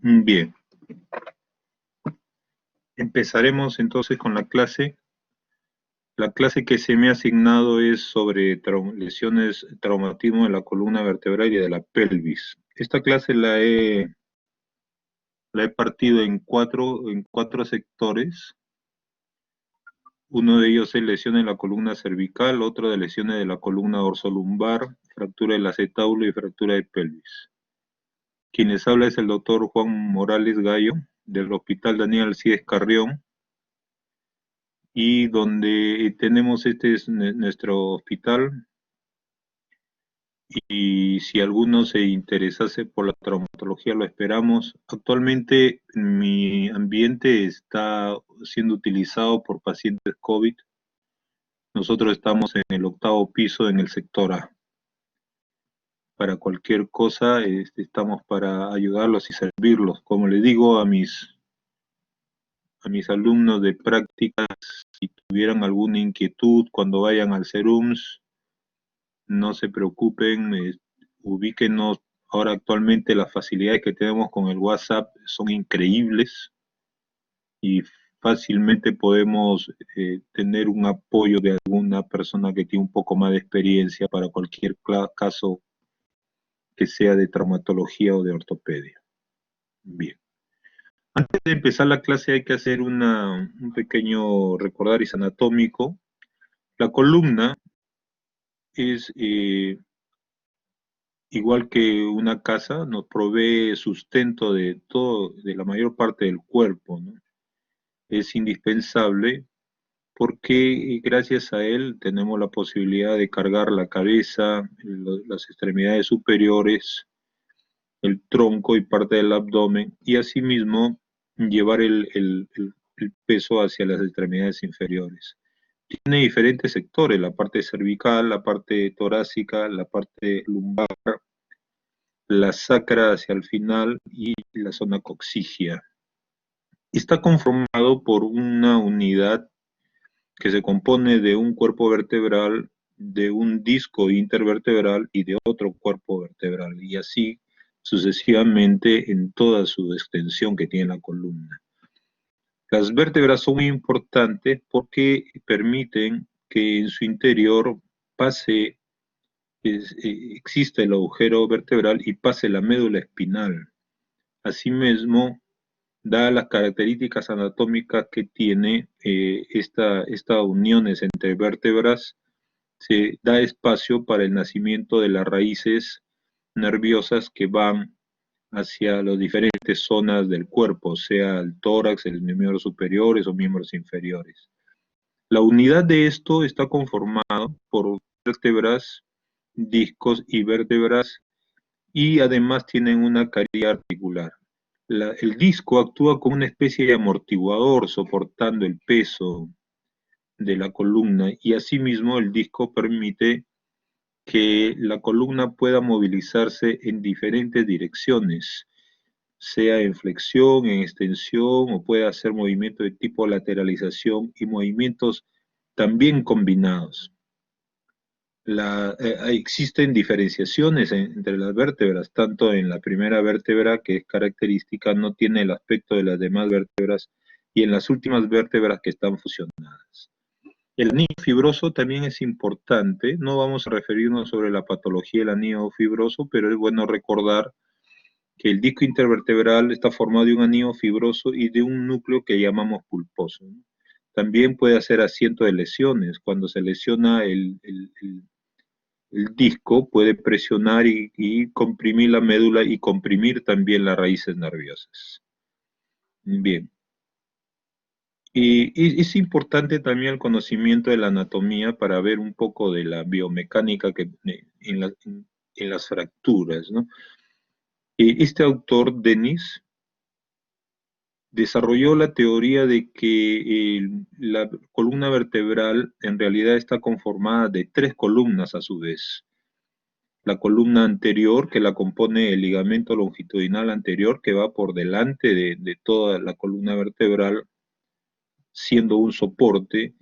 Bien, empezaremos entonces con la clase. La clase que se me ha asignado es sobre lesiones, traumatismo de la columna vertebral y de la pelvis. Esta clase la he partido en cuatro sectores. Uno de ellos es lesiones de la columna cervical, otro de lesiones de la columna dorsolumbar, fractura del acetábulo y fractura de pelvis. Quien les habla es el doctor Juan Morales Gallo, del Hospital Daniel Alcides Carrión, y donde tenemos este es nuestro hospital, y si alguno se interesase por la traumatología lo esperamos. Actualmente mi ambiente está siendo utilizado por pacientes COVID. Nosotros estamos en el octavo piso en el sector A. Para cualquier cosa estamos para ayudarlos y servirlos. Como le digo a mis alumnos de prácticas, si tuvieran alguna inquietud cuando vayan al CERUMS, no se preocupen, ubíquenos. Ahora actualmente las facilidades que tenemos con el WhatsApp son increíbles y fácilmente podemos tener un apoyo de alguna persona que tiene un poco más de experiencia para cualquier caso que sea de traumatología o de ortopedia. Bien. Antes de empezar la clase hay que hacer un pequeño recordaris anatómico. La columna es igual que una casa, nos provee sustento de todo, de la mayor parte del cuerpo, ¿no? Es indispensable porque gracias a él tenemos la posibilidad de cargar la cabeza, las extremidades superiores, el tronco y parte del abdomen, y asimismo llevar el peso hacia las extremidades inferiores. Tiene diferentes sectores, la parte cervical, la parte torácica, la parte lumbar, la sacra hacia el final y la zona coxigia. Está conformado por una unidad que se compone de un cuerpo vertebral, de un disco intervertebral y de otro cuerpo vertebral, y así sucesivamente en toda su extensión que tiene la columna. Las vértebras son muy importantes porque permiten que en su interior pase, exista el agujero vertebral y pase la médula espinal. Asimismo, da las características anatómicas que tiene estas uniones entre vértebras, se da espacio para el nacimiento de las raíces nerviosas que van hacia las diferentes zonas del cuerpo, sea el tórax, los miembros superiores o miembros inferiores. La unidad de esto está conformada por vértebras, discos y vértebras, y además tienen una caría articular. El disco actúa como una especie de amortiguador soportando el peso de la columna, y asimismo el disco permite que la columna pueda movilizarse en diferentes direcciones, sea en flexión, en extensión, o puede hacer movimientos de tipo lateralización y movimientos también combinados. Existen diferenciaciones entre las vértebras, tanto en la primera vértebra, que es característica, no tiene el aspecto de las demás vértebras, y en las últimas vértebras que están fusionadas. El anillo fibroso también es importante. No vamos a referirnos sobre la patología del anillo fibroso, pero es bueno recordar que el disco intervertebral está formado de un anillo fibroso y de un núcleo que llamamos pulposo, ¿no? También puede hacer asiento de lesiones. Cuando se lesiona el disco, puede presionar y comprimir la médula y comprimir también las raíces nerviosas. Bien. Y es importante también el conocimiento de la anatomía para ver un poco de la biomecánica en las fracturas, ¿no? Este autor, Denis, desarrolló la teoría de que la columna vertebral en realidad está conformada de tres columnas a su vez. La columna anterior, que la compone el ligamento longitudinal anterior, que va por delante de toda la columna vertebral, siendo un soporte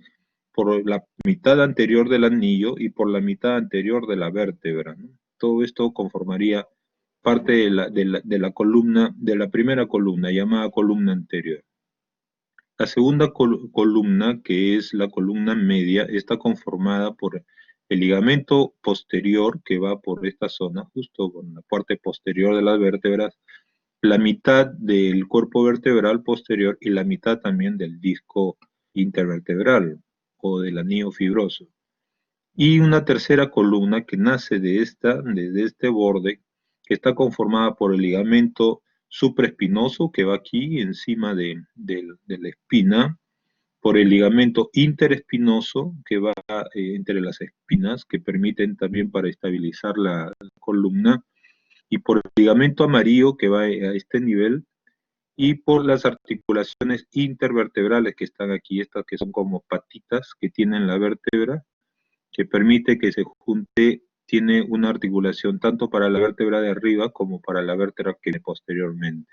por la mitad anterior del anillo y por la mitad anterior de la vértebra, ¿no? Todo esto conformaría parte de la columna, de la primera columna, llamada columna anterior. La segunda columna, que es la columna media, está conformada por el ligamento posterior que va por esta zona, justo con la parte posterior de las vértebras, la mitad del cuerpo vertebral posterior y la mitad también del disco intervertebral o del anillo fibroso. Y una tercera columna que nace desde este borde, que está conformada por el ligamento supraespinoso que va aquí encima de la espina, por el ligamento interespinoso que va entre las espinas, que permiten también para estabilizar la columna, y por el ligamento amarillo que va a este nivel, y por las articulaciones intervertebrales que están aquí, estas que son como patitas que tienen la vértebra, que permite que se junte, tiene una articulación tanto para la vértebra de arriba como para la vértebra que viene posteriormente.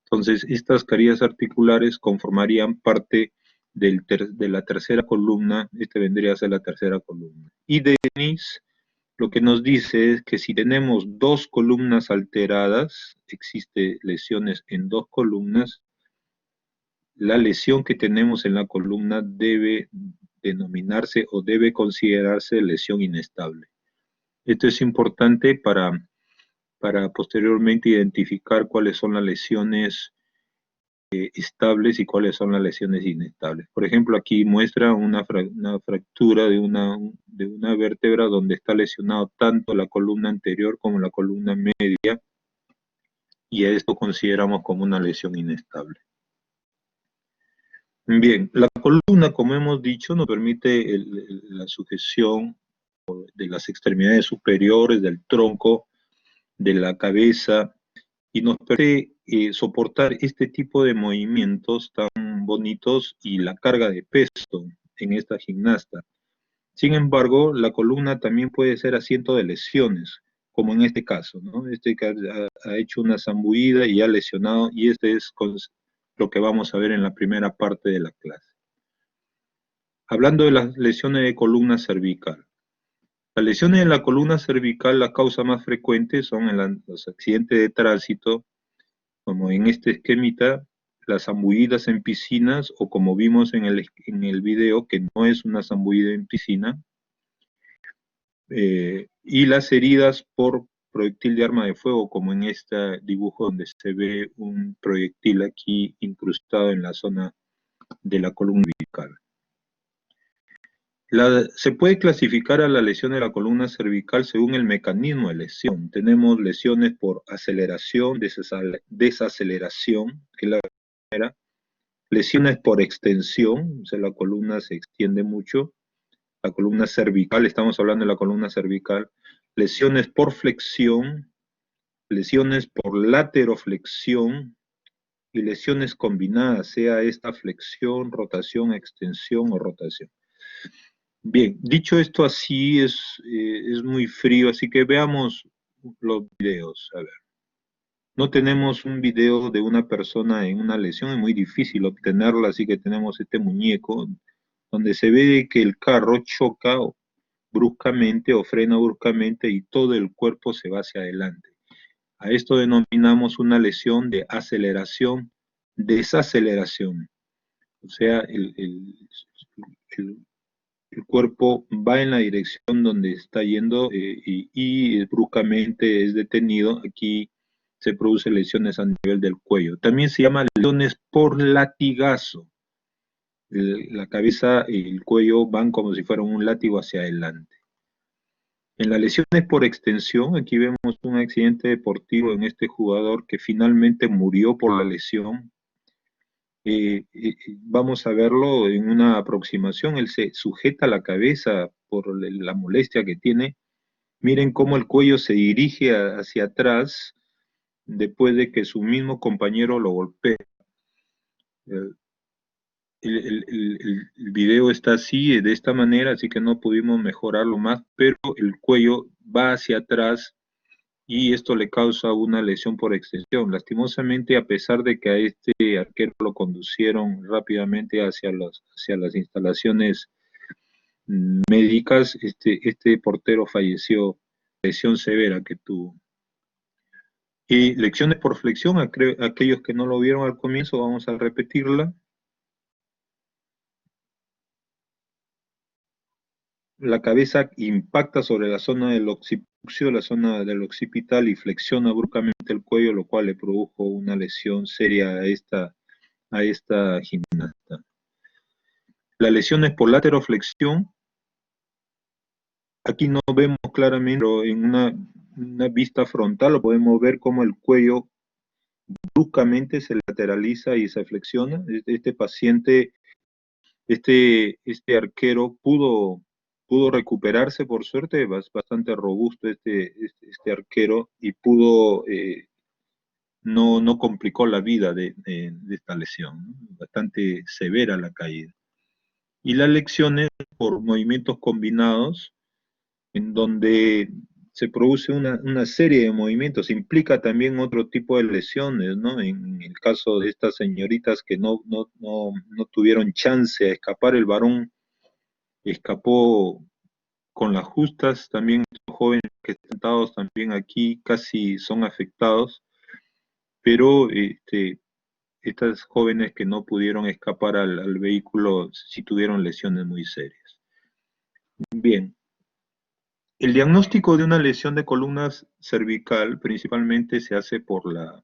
Entonces, estas carillas articulares conformarían parte de la tercera columna, este vendría a ser la tercera columna. Y Denis lo que nos dice es que si tenemos dos columnas alteradas, existe lesiones en dos columnas, la lesión que tenemos en la columna debe denominarse o debe considerarse lesión inestable. Esto es importante para posteriormente identificar cuáles son las lesiones estables y cuáles son las lesiones inestables. Por ejemplo, aquí muestra una fractura de una vértebra donde está lesionado tanto la columna anterior como la columna media, y a esto consideramos como una lesión inestable. Bien, la columna, como hemos dicho, nos permite la sujeción de las extremidades superiores, del tronco, de la cabeza, y nos permite soportar este tipo de movimientos tan bonitos y la carga de peso en esta gimnasta. Sin embargo, la columna también puede ser asiento de lesiones, como en este caso, ¿no? Este que ha hecho una zambullida y ha lesionado, y este es lo que vamos a ver en la primera parte de la clase. Hablando de las lesiones de columna cervical. Las lesiones de la columna cervical, la causa más frecuente son en los accidentes de tránsito, como en este esquemita, las zambullidas en piscinas, o como vimos en el video, que no es una zambullida en piscina, y las heridas por proyectil de arma de fuego, como en este dibujo donde se ve un proyectil aquí incrustado en la zona de la columna cervical. Se puede clasificar a la lesión de la columna cervical según el mecanismo de lesión. Tenemos lesiones por aceleración, desaceleración, que es la primera. Lesiones por extensión, o sea, la columna se extiende mucho. La columna cervical, estamos hablando de la columna cervical. Lesiones por flexión, lesiones por lateroflexión y lesiones combinadas, sea esta flexión, rotación, extensión o rotación. Bien, dicho esto así es muy frío, así que veamos los videos. A ver, no tenemos un video de una persona en una lesión, es muy difícil obtenerla, así que tenemos este muñeco donde se ve que el carro choca bruscamente o frena bruscamente y todo el cuerpo se va hacia adelante. A esto denominamos una lesión de aceleración, desaceleración. O sea, el cuerpo va en la dirección donde está yendo y bruscamente es detenido. Aquí se producen lesiones a nivel del cuello. También se llama lesiones por latigazo. La cabeza y el cuello van como si fueran un látigo hacia adelante. En las lesiones por extensión, aquí vemos un accidente deportivo en este jugador que finalmente murió por la lesión. Vamos a verlo en una aproximación. Él se sujeta la cabeza por la molestia que tiene. Miren cómo el cuello se dirige hacia atrás después de que su mismo compañero lo golpea. El video está así, de esta manera, así que no pudimos mejorarlo más, pero el cuello va hacia atrás y esto le causa una lesión por extensión. Lastimosamente, a pesar de que a este arquero lo conducieron rápidamente hacia las instalaciones médicas, este portero falleció, lesión severa que tuvo. Y lecciones por flexión, aquellos que no lo vieron al comienzo, vamos a repetirla. La cabeza impacta sobre la zona del occipucio, la zona del occipital, y flexiona bruscamente el cuello, lo cual le produjo una lesión seria a esta gimnasta. La lesión es por lateroflexión. Aquí no vemos claramente, pero en una vista frontal lo podemos ver como el cuello bruscamente se lateraliza y se flexiona. Este paciente, este arquero pudo recuperarse, por suerte, bastante robusto este arquero, y pudo, no complicó la vida de esta lesión, ¿no? Bastante severa la caída. Y las lecciones por movimientos combinados, en donde se produce una serie de movimientos, implica también otro tipo de lesiones, ¿no? En el caso de estas señoritas que no tuvieron chance a escapar, el varón escapó con las justas, también los jóvenes que están sentados también aquí casi son afectados, pero estas jóvenes que no pudieron escapar al vehículo sí tuvieron lesiones muy serias. Bien, el diagnóstico de una lesión de columna cervical principalmente se hace por la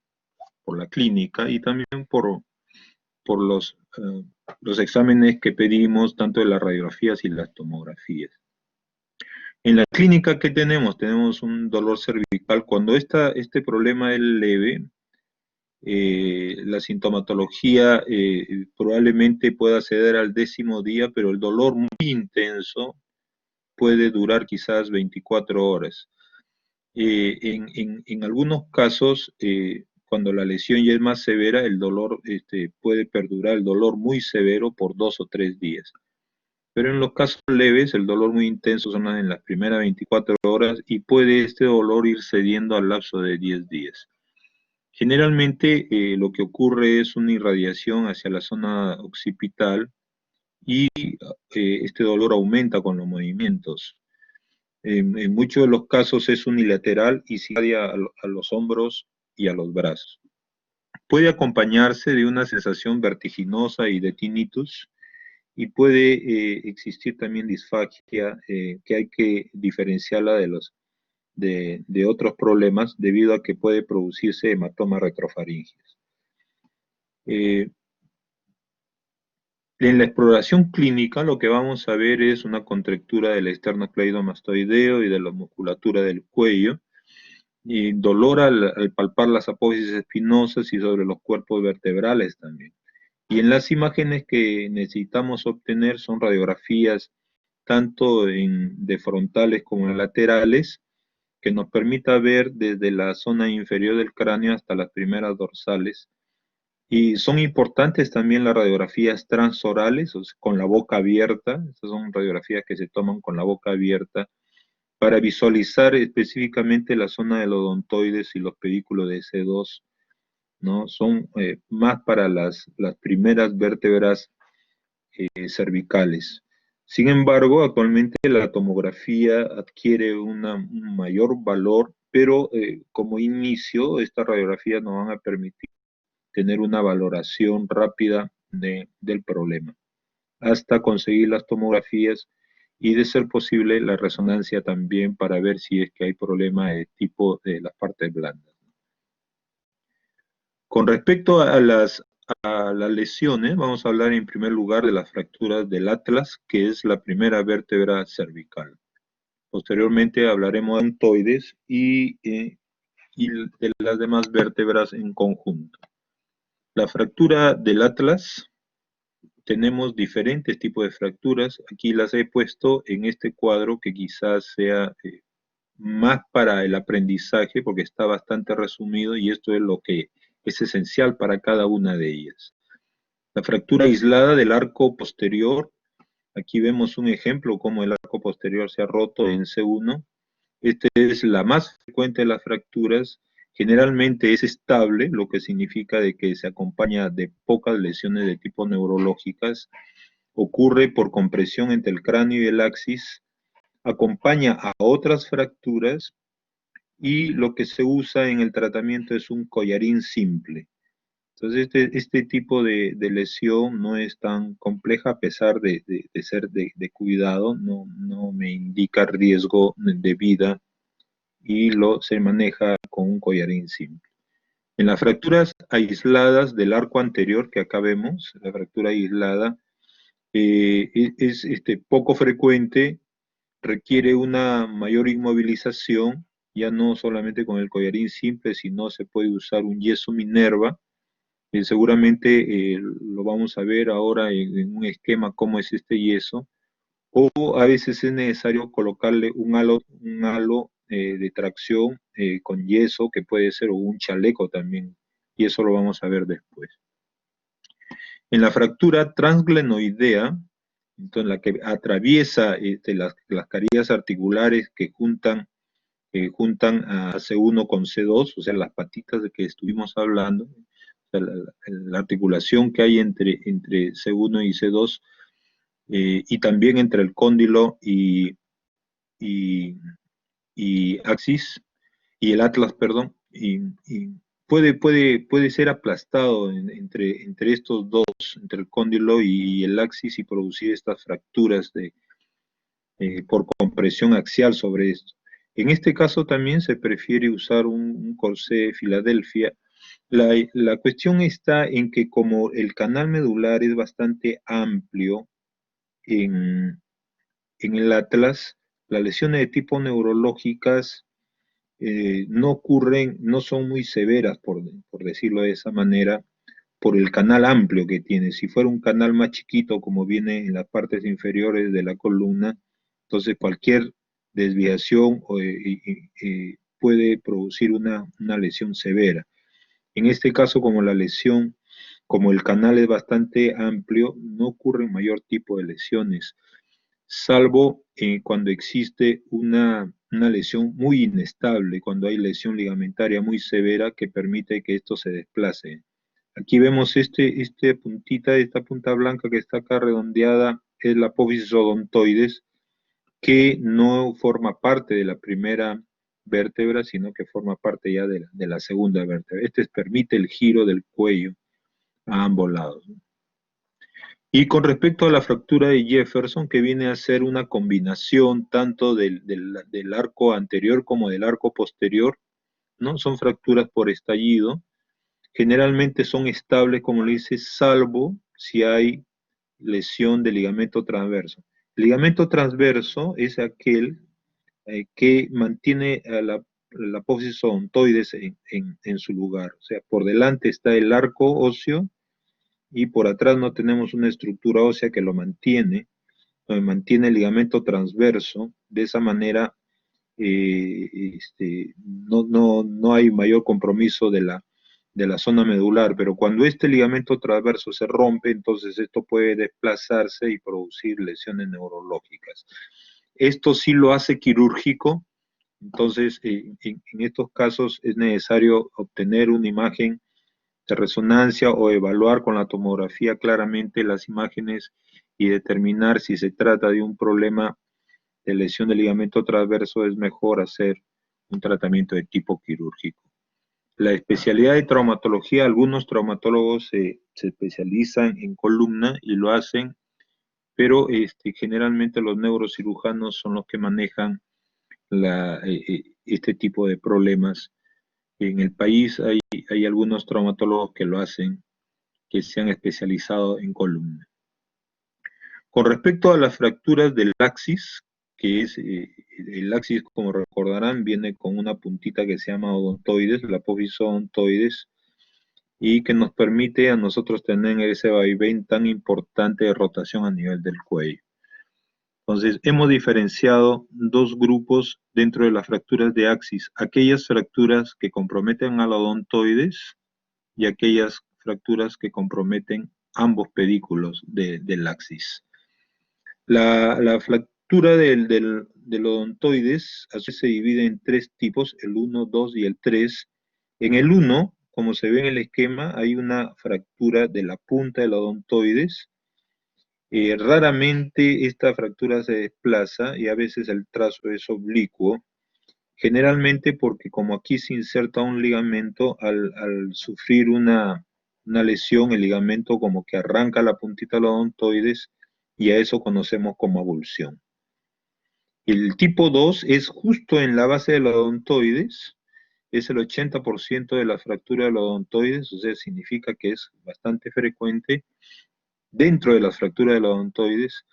clínica y también por los exámenes que pedimos, tanto de las radiografías y las tomografías. En la clínica, ¿qué tenemos? Tenemos un dolor cervical. Cuando este problema es leve, la sintomatología probablemente pueda ceder al 10.º día, pero el dolor muy intenso puede durar quizás 24 horas. En algunos casos, cuando la lesión ya es más severa, el dolor puede perdurar, el dolor muy severo por 2 o 3 días. Pero en los casos leves, el dolor muy intenso son en las primeras 24 horas y puede este dolor ir cediendo al lapso de 10 días. Generalmente lo que ocurre es una irradiación hacia la zona occipital y este dolor aumenta con los movimientos. En muchos de los casos es unilateral y se irradia a los hombros y a los brazos. Puede acompañarse de una sensación vertiginosa y de tinnitus, y puede existir también disfagia, que hay que diferenciarla de otros problemas debido a que puede producirse hematomas retrofaringios. En la exploración clínica lo que vamos a ver es una contractura del esternocleidomastoideo y de la musculatura del cuello, y dolor al palpar las apófisis espinosas y sobre los cuerpos vertebrales también. Y en las imágenes que necesitamos obtener son radiografías tanto de frontales como en laterales, que nos permita ver desde la zona inferior del cráneo hasta las primeras dorsales. Y son importantes también las radiografías transorales, o sea, con la boca abierta. Estas son radiografías que se toman con la boca abierta para visualizar específicamente la zona del odontoides y los pedículos de C2, ¿no? Son más para las primeras vértebras cervicales. Sin embargo, actualmente la tomografía adquiere un mayor valor, pero como inicio, estas radiografías nos van a permitir tener una valoración rápida del problema, hasta conseguir las tomografías y, de ser posible, la resonancia también para ver si es que hay problema de tipo de las partes blandas. Con respecto a las lesiones, vamos a hablar en primer lugar de las fracturas del atlas, que es la primera vértebra cervical. Posteriormente hablaremos de ontoides y de las demás vértebras en conjunto. La fractura del atlas, tenemos diferentes tipos de fracturas. Aquí las he puesto en este cuadro que quizás sea más para el aprendizaje, porque está bastante resumido y esto es lo que es esencial para cada una de ellas. La fractura aislada del arco posterior, aquí vemos un ejemplo cómo el arco posterior se ha roto en C1. Esta es la más frecuente de las fracturas, generalmente es estable, lo que significa de que se acompaña de pocas lesiones de tipo neurológicas, ocurre por compresión entre el cráneo y el axis, acompaña a otras fracturas y lo que se usa en el tratamiento es un collarín simple. Entonces, este tipo de lesión no es tan compleja a pesar de ser de cuidado, no me indica riesgo de vida y se maneja con un collarín simple. En las fracturas aisladas del arco anterior que acá vemos, la fractura aislada, es poco frecuente, requiere una mayor inmovilización, ya no solamente con el collarín simple, sino se puede usar un yeso Minerva. Seguramente lo vamos a ver ahora en un esquema cómo es este yeso, o a veces es necesario colocarle un halo de tracción con yeso, que puede ser, o un chaleco también, y eso lo vamos a ver después. En la fractura transglenoidea, entonces la que atraviesa las carillas articulares que juntan a C1 con C2, o sea, las patitas de que estuvimos hablando, o sea, la articulación que hay entre C1 y C2, y también entre el cóndilo y, y axis, y el atlas, perdón, y puede ser aplastado entre estos dos, entre el cóndilo y el axis, y producir estas fracturas por compresión axial sobre esto. En este caso también se prefiere usar un corsé Filadelfia. La cuestión está en que como el canal medular es bastante amplio en, en el atlas, las lesiones de tipo neurológicas no ocurren, no son muy severas, por decirlo de esa manera, por el canal amplio que tiene. Si fuera un canal más chiquito, como viene en las partes inferiores de la columna, entonces cualquier desviación puede producir una lesión severa. En este caso, como el canal es bastante amplio, no ocurre mayor tipo de lesiones, salvo cuando existe una lesión muy inestable, cuando hay lesión ligamentaria muy severa que permite que esto se desplace. Aquí vemos esta punta blanca que está acá redondeada, es la apófisis odontoides, que no forma parte de la primera vértebra, sino que forma parte ya de la segunda vértebra. Permite el giro del cuello a ambos lados. Y con respecto a la fractura de Jefferson, que viene a ser una combinación tanto del arco anterior como del arco posterior, ¿no? Son fracturas por estallido. Generalmente son estables, como le dice, salvo si hay lesión del ligamento transverso. El ligamento transverso es aquel que mantiene a la apófisis odontoides en su lugar. O sea, por delante está el arco óseo y por atrás no tenemos una estructura ósea que lo mantiene el ligamento transverso. De esa manera no hay mayor compromiso de la zona medular, pero cuando este ligamento transverso se rompe, entonces esto puede desplazarse y producir lesiones neurológicas. Esto sí lo hace quirúrgico, entonces en estos casos es necesario obtener una imagen de resonancia o evaluar con la tomografía claramente las imágenes y determinar si se trata de un problema de lesión del ligamento transverso. Es mejor hacer un tratamiento de tipo quirúrgico. La especialidad de traumatología, algunos traumatólogos se especializan en columna y lo hacen, pero generalmente los neurocirujanos son los que manejan este tipo de problemas. En el país hay algunos traumatólogos que lo hacen, que se han especializado en columna. Con respecto a las fracturas del axis, que es el axis, como recordarán, viene con una puntita que se llama odontoides, la apófisis odontoides, y que nos permite a nosotros tener ese vaivén tan importante de rotación a nivel del cuello. Entonces, hemos diferenciado dos grupos dentro de las fracturas de axis: aquellas fracturas que comprometen al odontoides y aquellas fracturas que comprometen ambos pedículos del axis. La fractura del odontoides se divide en tres tipos: el 1, 2 y el 3. En el 1, como se ve en el esquema, hay una fractura de la punta del odontoides. Raramente esta fractura se desplaza y a veces el trazo es oblicuo. Generalmente porque como aquí se inserta un ligamento, al sufrir una lesión, el ligamento como que arranca la puntita de los odontoides y a eso conocemos como avulsión. El tipo 2 es justo en la base de los odontoides, es el 80% de la fractura de los odontoides, o sea, significa que es bastante frecuente dentro de las fracturas de los odontoides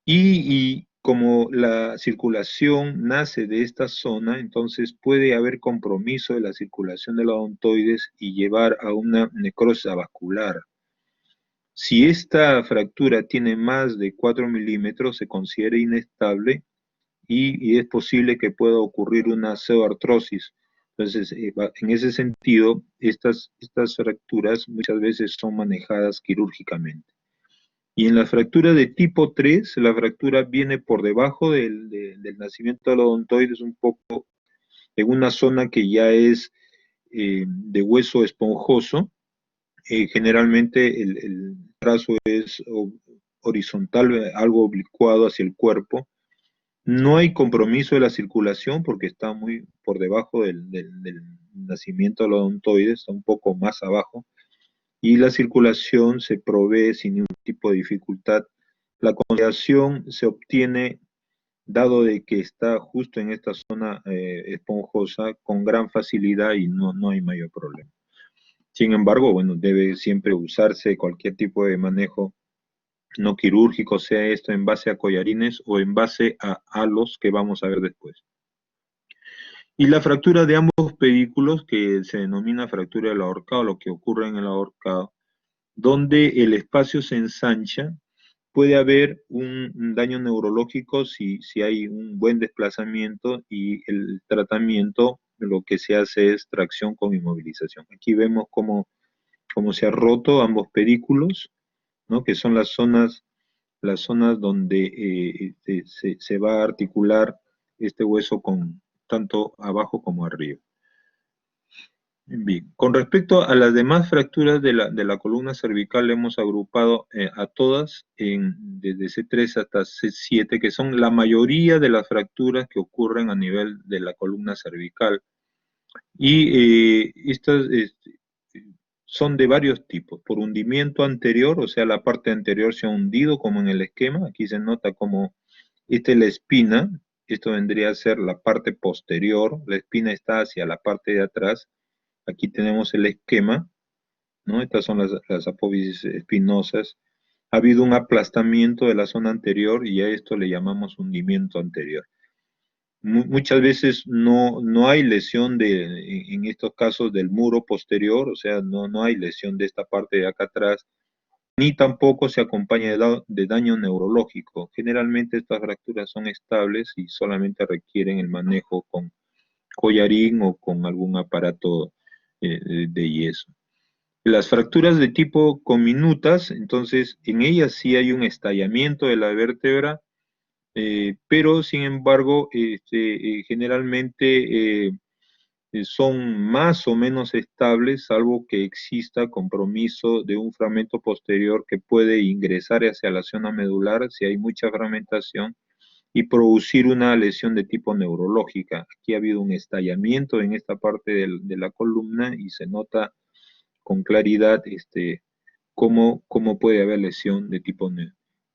y como la circulación nace de esta zona, entonces puede haber compromiso de la circulación de los odontoides y llevar a una necrosis vascular. Si esta fractura tiene más de 4 milímetros, se considera inestable y es posible que pueda ocurrir una pseudoartrosis. Entonces, en ese sentido, estas fracturas muchas veces son manejadas quirúrgicamente. Y en la fractura de tipo 3, la fractura viene por debajo del nacimiento del odontoides, un poco en una zona que ya es de hueso esponjoso. Generalmente el trazo es horizontal, algo oblicuado hacia el cuerpo. No hay compromiso de la circulación porque está muy por debajo del nacimiento del odontoides, está un poco más abajo y la circulación se provee sin ningún tipo de dificultad. La condensación se obtiene, dado de que está justo en esta zona esponjosa, con gran facilidad y no hay mayor problema. Sin embargo, bueno, debe siempre usarse cualquier tipo de manejo no quirúrgico, sea esto en base a collarines o en base a halos que vamos a ver después. Y la fractura de ambos pedículos, que se denomina fractura del ahorcado, lo que ocurre en el ahorcado, donde el espacio se ensancha, puede haber un daño neurológico si hay un buen desplazamiento y el tratamiento lo que se hace es tracción con inmovilización. Aquí vemos cómo se ha roto ambos pedículos, ¿no? Que son las zonas donde se va a articular este hueso con tanto abajo como arriba. Bien, con respecto a las demás fracturas de la columna cervical, hemos agrupado a todas desde C3 hasta C7, que son la mayoría de las fracturas que ocurren a nivel de la columna cervical. Y estas son de varios tipos, por hundimiento anterior, o sea, la parte anterior se ha hundido como en el esquema, aquí se nota como esta es la espina, esto vendría a ser la parte posterior, la espina está hacia la parte de atrás. Aquí tenemos el esquema, ¿no? Estas son las apófisis espinosas. Ha habido un aplastamiento de la zona anterior y a esto le llamamos hundimiento anterior. Muchas veces no hay lesión en estos casos del muro posterior, o sea, no hay lesión de esta parte de acá atrás, ni tampoco se acompaña de daño neurológico. Generalmente estas fracturas son estables y solamente requieren el manejo con collarín o con algún aparato de yeso. Las fracturas de tipo comminutas, entonces en ellas sí hay un estallamiento de la vértebra, pero sin embargo generalmente son más o menos estables, salvo que exista compromiso de un fragmento posterior que puede ingresar hacia la zona medular si hay mucha fragmentación y producir una lesión de tipo neurológica. Aquí ha habido un estallamiento en esta parte de la columna y se nota con claridad cómo puede haber lesión de tipo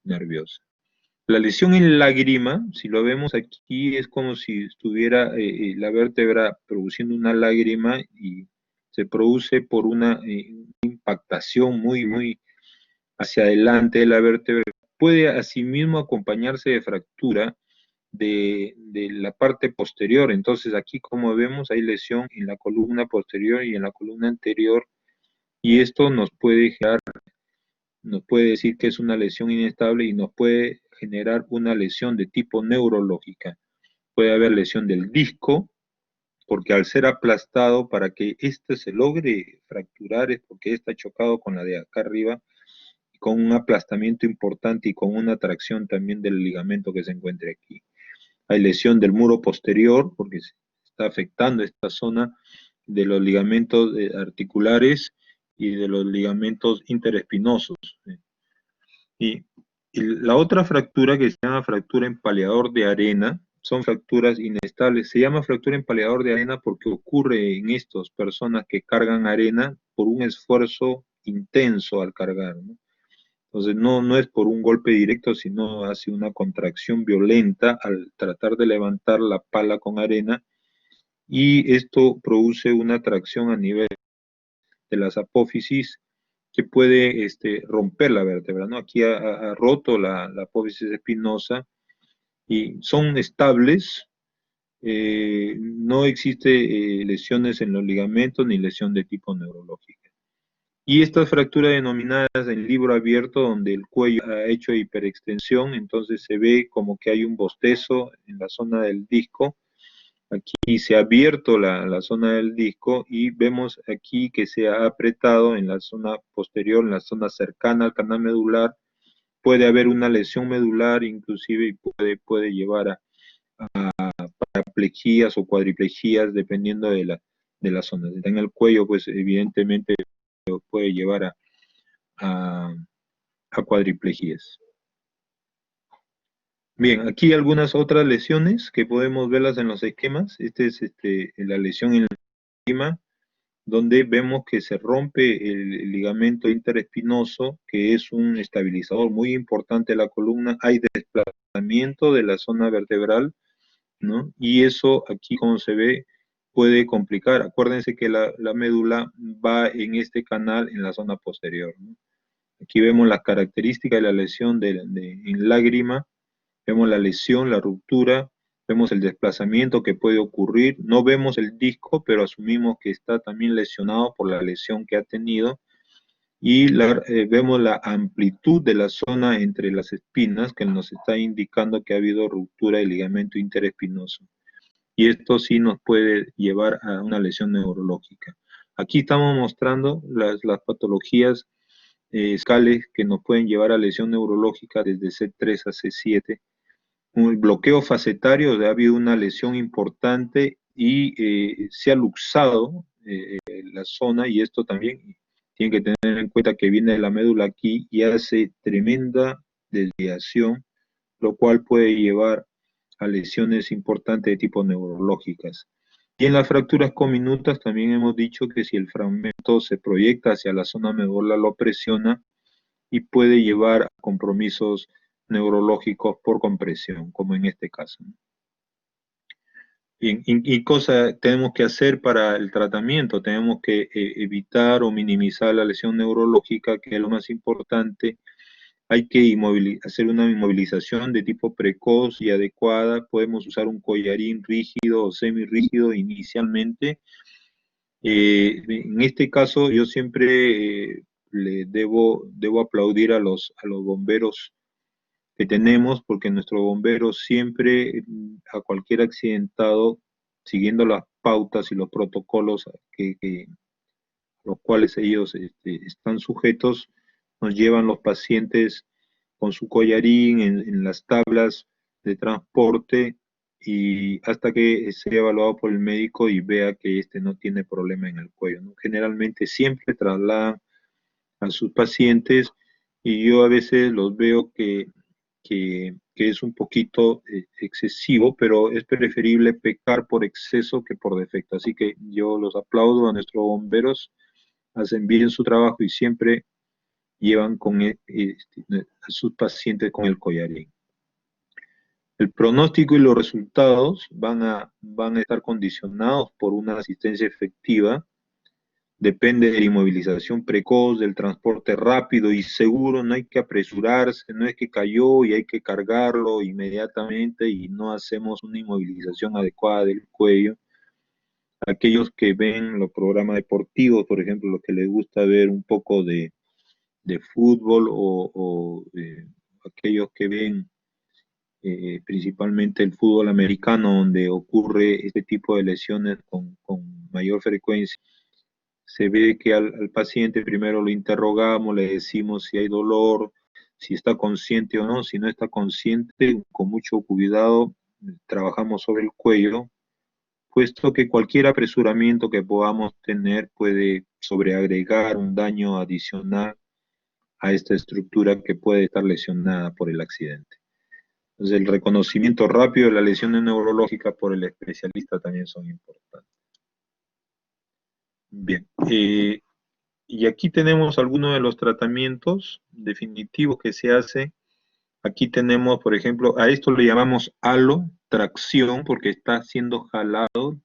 nerviosa. La lesión en lágrima, si lo vemos aquí, es como si estuviera la vértebra produciendo una lágrima y se produce por una impactación muy hacia adelante de la vértebra. Puede asimismo acompañarse de fractura de la parte posterior. Entonces aquí, como vemos, hay lesión en la columna posterior y en la columna anterior y esto nos puede decir que es una lesión inestable y nos puede generar una lesión de tipo neurológica. Puede haber lesión del disco, porque al ser aplastado, para que éste se logre fracturar, es porque está chocado con la de acá arriba, con un aplastamiento importante y con una tracción también del ligamento que se encuentre aquí. Hay lesión del muro posterior, porque se está afectando esta zona de los ligamentos articulares y de los ligamentos interespinosos. Y, y la otra fractura que se llama fractura empaleador de arena, son fracturas inestables. Se llama fractura empaleador de arena porque ocurre en estas personas que cargan arena por un esfuerzo intenso al cargar, ¿no? Entonces no es por un golpe directo, sino hace una contracción violenta al tratar de levantar la pala con arena y esto produce una tracción a nivel de las apófisis que puede romper la vértebra, ¿no? Aquí ha roto la apófisis espinosa y son estables, no existe lesiones en los ligamentos ni lesión de tipo neurológica. Y estas fracturas denominadas en libro abierto, donde el cuello ha hecho hiperextensión, entonces se ve como que hay un bostezo en la zona del disco. Aquí se ha abierto la zona del disco y vemos aquí que se ha apretado en la zona posterior, en la zona cercana al canal medular. Puede haber una lesión medular inclusive y puede llevar a paraplejías o cuadriplejías dependiendo de la zona. Si está en el cuello, pues evidentemente puede llevar a, a cuadriplejías. Bien, aquí algunas otras lesiones que podemos verlas en los esquemas. Este es la lesión en la cima, donde vemos que se rompe el ligamento interespinoso, que es un estabilizador muy importante de la columna. Hay desplazamiento de la zona vertebral, ¿no? Y eso aquí, como se ve, puede complicar. Acuérdense que la médula va en este canal en la zona posterior, ¿no? Aquí vemos las características de la lesión en lágrima. Vemos la lesión, la ruptura, vemos el desplazamiento que puede ocurrir, no vemos el disco, pero asumimos que está también lesionado por la lesión que ha tenido, y vemos la amplitud de la zona entre las espinas que nos está indicando que ha habido ruptura del ligamento interespinoso. Y esto sí nos puede llevar a una lesión neurológica. Aquí estamos mostrando las patologías escales que nos pueden llevar a lesión neurológica desde C3 a C7. Un bloqueo facetario, ha habido una lesión importante y se ha luxado la zona, y esto también tiene que tener en cuenta que viene de la médula aquí y hace tremenda desviación, lo cual puede llevar a lesiones importantes de tipo neurológicas. Y en las fracturas cominutas también hemos dicho que si el fragmento se proyecta hacia la zona medular, lo presiona y puede llevar a compromisos neurológicos por compresión, como en este caso. Y cosa tenemos que hacer para el tratamiento, tenemos que evitar o minimizar la lesión neurológica, que es lo más importante. Hay que hacer una inmovilización de tipo precoz y adecuada. Podemos usar un collarín rígido o semirrígido inicialmente. En este caso, yo siempre le debo aplaudir a los bomberos que tenemos, porque nuestros bomberos siempre, a cualquier accidentado, siguiendo las pautas y los protocolos los cuales ellos están sujetos, nos llevan los pacientes con su collarín en las tablas de transporte y hasta que sea evaluado por el médico y vea que no tiene problema en el cuello, ¿no? Generalmente siempre trasladan a sus pacientes y yo a veces los veo que es un poquito excesivo, pero es preferible pecar por exceso que por defecto. Así que yo los aplaudo a nuestros bomberos, hacen bien su trabajo y siempre llevan a sus pacientes con el collarín. El pronóstico y los resultados van a estar condicionados por una asistencia efectiva. Depende de la inmovilización precoz, del transporte rápido y seguro. No hay que apresurarse, no es que cayó y hay que cargarlo inmediatamente y no hacemos una inmovilización adecuada del cuello. Aquellos que ven los programas deportivos, por ejemplo, los que les gusta ver un poco de fútbol o aquellos que ven principalmente el fútbol americano, donde ocurre este tipo de lesiones con mayor frecuencia. Se ve que al paciente primero lo interrogamos, le decimos si hay dolor, si está consciente o no. Si no está consciente, con mucho cuidado trabajamos sobre el cuello, puesto que cualquier apresuramiento que podamos tener puede sobreagregar un daño adicional a esta estructura que puede estar lesionada por el accidente. Entonces, el reconocimiento rápido de las lesiones neurológicas por el especialista también son importantes. Bien, y aquí tenemos algunos de los tratamientos definitivos que se hacen. Aquí tenemos, por ejemplo, a esto le llamamos halotracción porque está siendo jalado,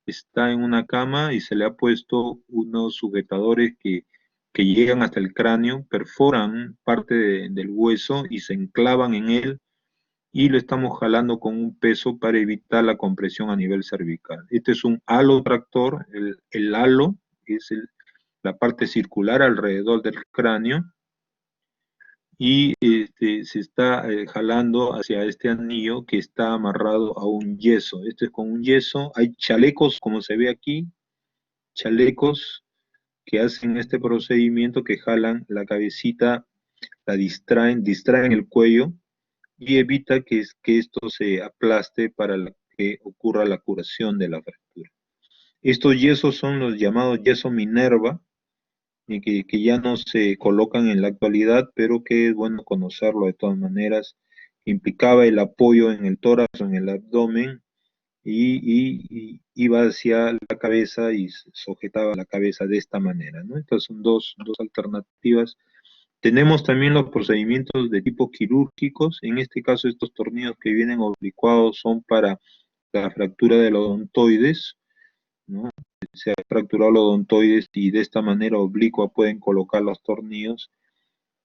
está en una cama y se le ha puesto unos sujetadores que llegan hasta el cráneo, perforan parte del hueso y se enclavan en él y lo estamos jalando con un peso para evitar la compresión a nivel cervical. Este es un halotractor, el halo es la parte circular alrededor del cráneo y se está jalando hacia este anillo que está amarrado a un yeso. Este es con un yeso, hay chalecos, como se ve aquí, chalecos que hacen este procedimiento que jalan la cabecita, la distraen el cuello y evita que esto se aplaste para que ocurra la curación de la fractura. Estos yesos son los llamados yeso Minerva, y que ya no se colocan en la actualidad, pero que es bueno conocerlo de todas maneras. Implicaba el apoyo en el tórax o en el abdomen y iba hacia la cabeza y sujetaba la cabeza de esta manera, ¿no? Estas son dos alternativas. Tenemos también los procedimientos de tipo quirúrgicos. En este caso, estos tornillos que vienen oblicuados son para la fractura del odontoides, ¿no? Se ha fracturado el odontoides y de esta manera oblicua pueden colocar los tornillos,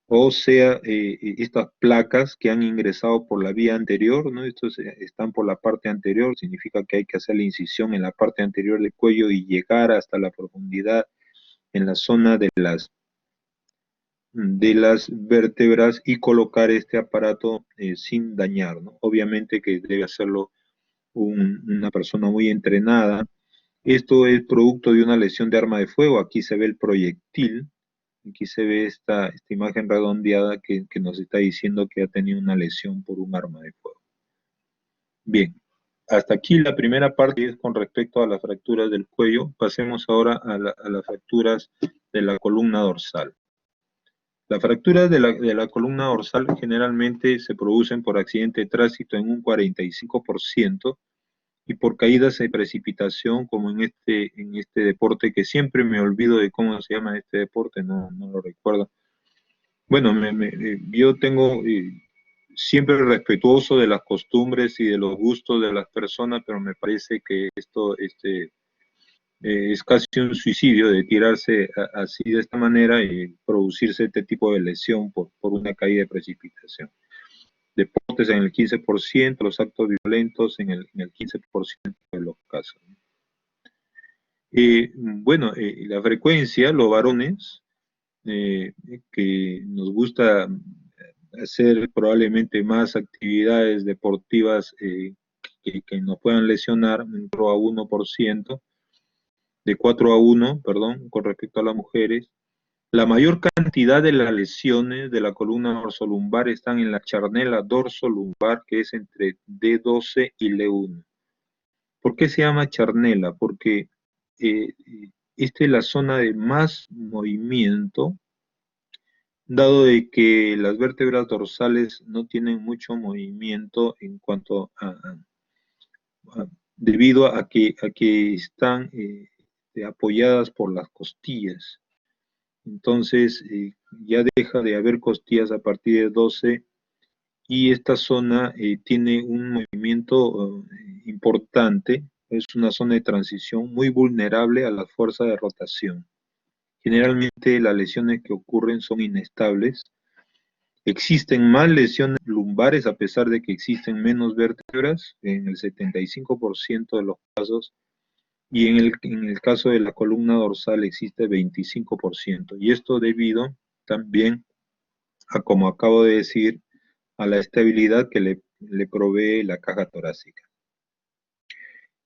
o sea, estas placas que han ingresado por la vía anterior, ¿no? Estos están por la parte anterior, significa que hay que hacer la incisión en la parte anterior del cuello y llegar hasta la profundidad en la zona de las vértebras y colocar este aparato sin dañar, ¿no? Obviamente que debe hacerlo una persona muy entrenada. Esto es producto de una lesión de arma de fuego. Aquí se ve el proyectil, aquí se ve esta imagen redondeada que nos está diciendo que ha tenido una lesión por un arma de fuego. Bien, hasta aquí la primera parte es con respecto a las fracturas del cuello. Pasemos ahora a las fracturas de la columna dorsal. Las fracturas de la columna dorsal generalmente se producen por accidente de tránsito en un 45% y por caídas de precipitación, como en este deporte, que siempre me olvido de cómo se llama este deporte, no lo recuerdo. Bueno, yo tengo siempre respetuoso de las costumbres y de los gustos de las personas, pero me parece que esto es casi un suicidio de tirarse así de esta manera y producirse este tipo de lesión por una caída de precipitación. Deportes en el 15%, los actos violentos en el 15% de los casos. Bueno, la frecuencia, los varones, que nos gusta hacer probablemente más actividades deportivas que nos puedan lesionar, en 4 a 1%, de 4 a 1, perdón, con respecto a las mujeres. La mayor cantidad de las lesiones de la columna dorsolumbar están en la charnela dorsolumbar, que es entre D12 y L1. ¿Por qué se llama charnela? Porque eh, esta es la zona de más movimiento, dado de que las vértebras dorsales no tienen mucho movimiento en cuanto debido a que están apoyadas por las costillas. Entonces, ya deja de haber costillas a partir de 12 y esta zona tiene un movimiento importante, es una zona de transición muy vulnerable a la fuerza de rotación. Generalmente las lesiones que ocurren son inestables. Existen más lesiones lumbares a pesar de que existen menos vértebras, en el 75% de los casos, y en el caso de la columna dorsal existe 25%. Y esto debido también a, como acabo de decir, a la estabilidad que le provee la caja torácica.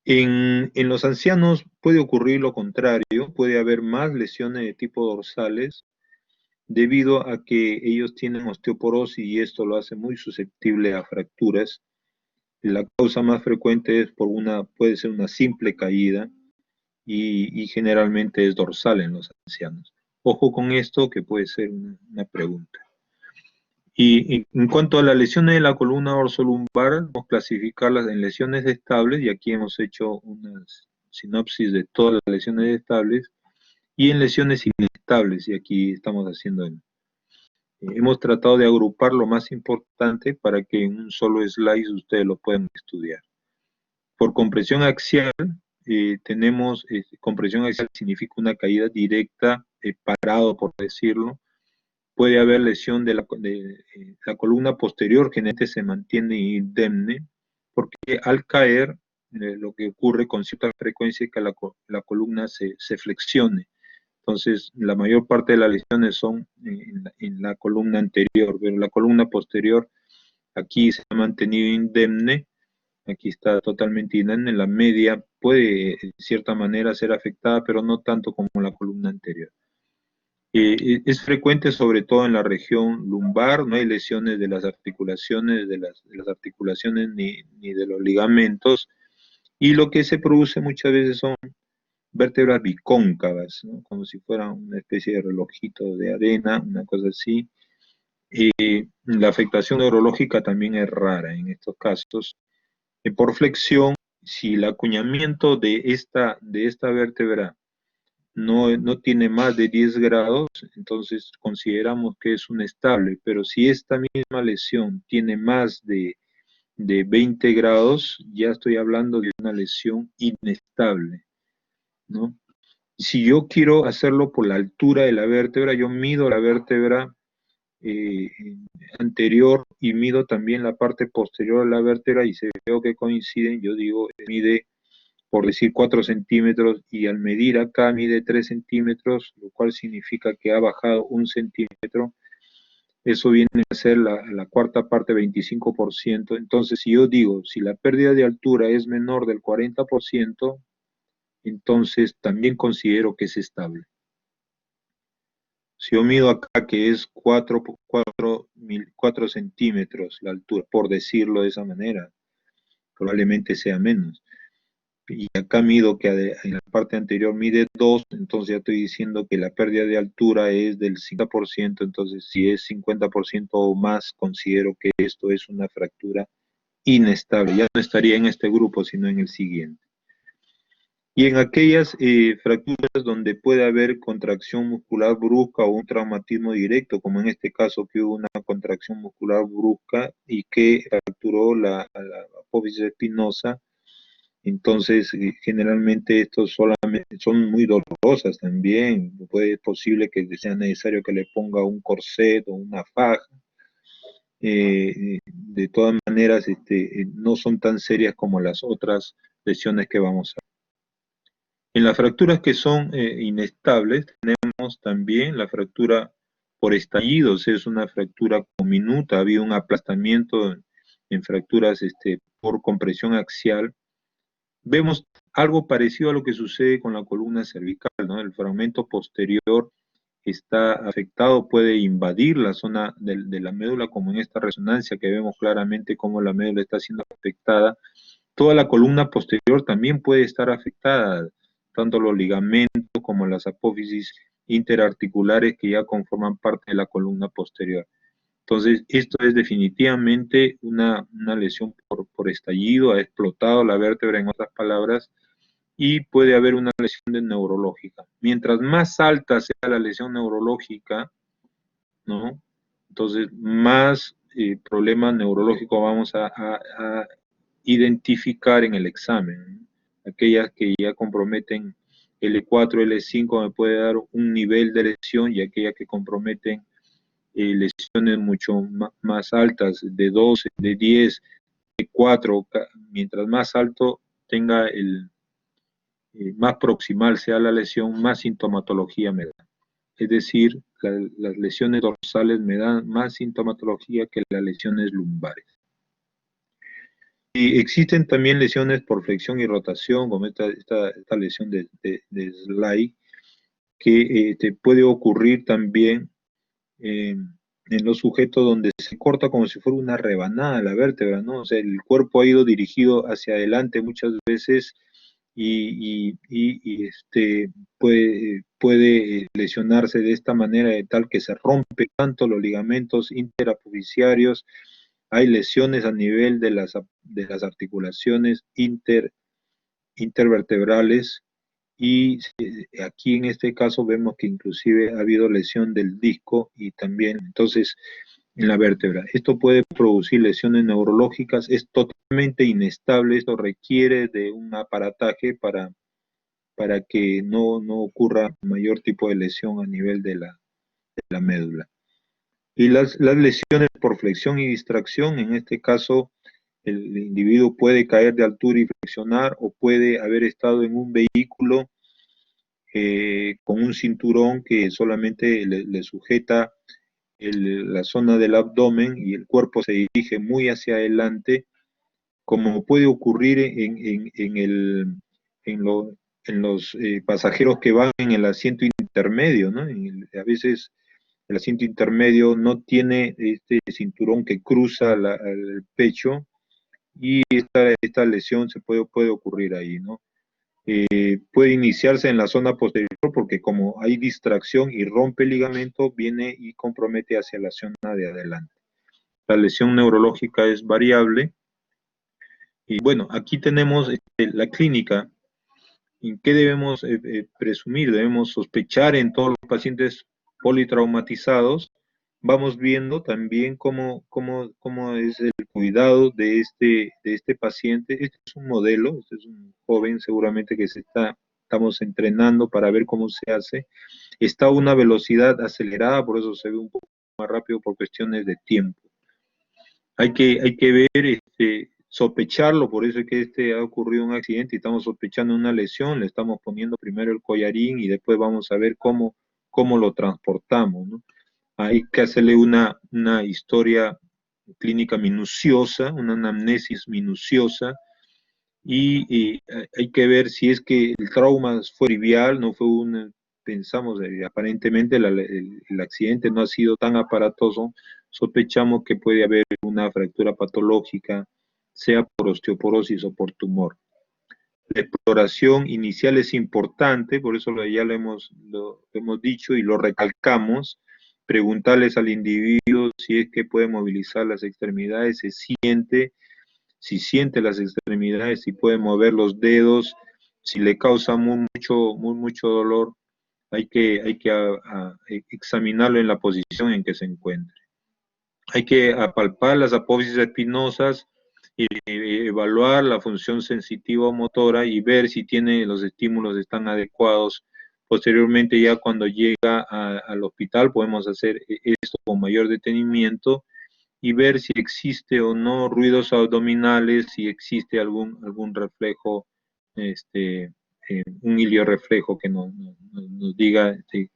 En los ancianos puede ocurrir lo contrario, puede haber más lesiones de tipo dorsales debido a que ellos tienen osteoporosis y esto lo hace muy susceptible a fracturas. La causa más frecuente puede ser una simple caída y generalmente es dorsal en los ancianos. Ojo con esto que puede ser una pregunta. Y en cuanto a las lesiones de la columna dorsolumbar, vamos a clasificarlas en lesiones estables, y aquí hemos hecho una sinopsis de todas las lesiones estables, y en lesiones inestables, y aquí estamos haciendo hemos tratado de agrupar lo más importante para que en un solo slide ustedes lo puedan estudiar. Por compresión axial, tenemos, compresión axial significa una caída directa, parado por decirlo. Puede haber lesión de la columna posterior, que generalmente se mantiene indemne, porque al caer, lo que ocurre con cierta frecuencia es que la columna se flexione. Entonces, la mayor parte de las lesiones son en la columna anterior, pero la columna posterior aquí se ha mantenido indemne, aquí está totalmente indemne, la media puede de cierta manera ser afectada, pero no tanto como la columna anterior. Es frecuente sobre todo en la región lumbar, no hay lesiones de las articulaciones, de las articulaciones ni de los ligamentos, y lo que se produce muchas veces son vértebras bicóncavas, ¿no? Como si fuera una especie de relojito de arena, una cosa así. La afectación neurológica también es rara en estos casos. Por flexión, si el acuñamiento de esta vértebra no tiene más de 10 grados, entonces consideramos que es un estable, pero si esta misma lesión tiene más de 20 grados, ya estoy hablando de una lesión inestable, ¿no? Si yo quiero hacerlo por la altura de la vértebra, yo mido la vértebra eh, anterior y mido también la parte posterior de la vértebra, y si veo que coinciden, yo digo, mide, por decir, 4 centímetros, y al medir acá mide 3 centímetros, lo cual significa que ha bajado 1 centímetro. Eso viene a ser la cuarta parte, 25%. Entonces, si yo digo, si la pérdida de altura es menor del 40%, entonces también considero que es estable. Si yo mido acá que es 4 centímetros la altura, por decirlo de esa manera, probablemente sea menos. Y acá mido que en la parte anterior mide 2, entonces ya estoy diciendo que la pérdida de altura es del 50%, entonces si es 50% o más, considero que esto es una fractura inestable. Ya no estaría en este grupo, sino en el siguiente. Y en aquellas fracturas donde puede haber contracción muscular brusca o un traumatismo directo, como en este caso que hubo una contracción muscular brusca y que fracturó la apófisis espinosa, entonces generalmente estos solamente son muy dolorosas también. Es posible que sea necesario que le ponga un corset o una faja. De todas maneras, no son tan serias como las otras lesiones que vamos a ver. En las fracturas que son inestables, tenemos también la fractura por estallidos, es una fractura minuta, ha habido un aplastamiento en fracturas por compresión axial. Vemos algo parecido a lo que sucede con la columna cervical, ¿no? El fragmento posterior está afectado, puede invadir la zona de la médula, como en esta resonancia que vemos claramente cómo la médula está siendo afectada. Toda la columna posterior también puede estar afectada, tanto los ligamentos como las apófisis interarticulares que ya conforman parte de la columna posterior. Entonces, esto es definitivamente una lesión por estallido, ha explotado la vértebra, en otras palabras, y puede haber una lesión neurológica. Mientras más alta sea la lesión neurológica, ¿no? Entonces, más problemas neurológicos vamos a identificar en el examen. Aquellas que ya comprometen L4, L5 me puede dar un nivel de lesión, y aquellas que comprometen lesiones mucho más altas, de 12, de 10, de 4, mientras más alto tenga más proximal sea la lesión, más sintomatología me da. Es decir, las lesiones dorsales me dan más sintomatología que las lesiones lumbares. Y existen también lesiones por flexión y rotación, como esta lesión de Sly, que te puede ocurrir también en los sujetos donde se corta como si fuera una rebanada la vértebra, ¿no? O sea, el cuerpo ha ido dirigido hacia adelante muchas veces puede lesionarse de esta manera de tal que se rompe tanto los ligamentos interapofisiarios, hay lesiones a nivel de las articulaciones intervertebrales y aquí en este caso vemos que inclusive ha habido lesión del disco y también entonces en la vértebra. Esto puede producir lesiones neurológicas, es totalmente inestable, esto requiere de un aparataje para que no ocurra mayor tipo de lesión a nivel de la médula. Y las lesiones por flexión y distracción, en este caso, el individuo puede caer de altura y flexionar o puede haber estado en un vehículo con un cinturón que solamente le sujeta la zona del abdomen y el cuerpo se dirige muy hacia adelante, como puede ocurrir en los pasajeros que van en el asiento intermedio, ¿no? A veces el asiento intermedio no tiene este cinturón que cruza el pecho y esta lesión puede ocurrir ahí, ¿no? Puede iniciarse en la zona posterior porque como hay distracción y rompe el ligamento, viene y compromete hacia la zona de adelante. La lesión neurológica es variable y bueno, aquí tenemos la clínica. ¿En qué debemos presumir? Debemos sospechar en todos los pacientes politraumatizados. Vamos viendo también cómo es el cuidado de este paciente. Este es un modelo, este es un joven seguramente que estamos entrenando para ver cómo se hace. Está a una velocidad acelerada, por eso se ve un poco más rápido por cuestiones de tiempo. Hay que ver, sospecharlo, por eso es que ha ocurrido un accidente y estamos sospechando una lesión, le estamos poniendo primero el collarín y después vamos a ver cómo lo transportamos, ¿no? Hay que hacerle una historia clínica minuciosa, una anamnesis minuciosa, y hay que ver si es que el trauma fue trivial, no fue pensamos, aparentemente el accidente no ha sido tan aparatoso, sospechamos que puede haber una fractura patológica, sea por osteoporosis o por tumor. La exploración inicial es importante, por eso ya lo hemos dicho y lo recalcamos, preguntarles al individuo si es que puede movilizar las extremidades, si siente las extremidades, si puede mover los dedos, si le causa mucho dolor, hay que examinarlo en la posición en que se encuentre. Hay que apalpar las apófisis espinosas y evaluar la función sensitiva o motora y ver si los estímulos están adecuados. Posteriormente, ya cuando llega al hospital, podemos hacer esto con mayor detenimiento y ver si existe o no ruidos abdominales, si existe algún reflejo, un ilioreflejo que nos diga que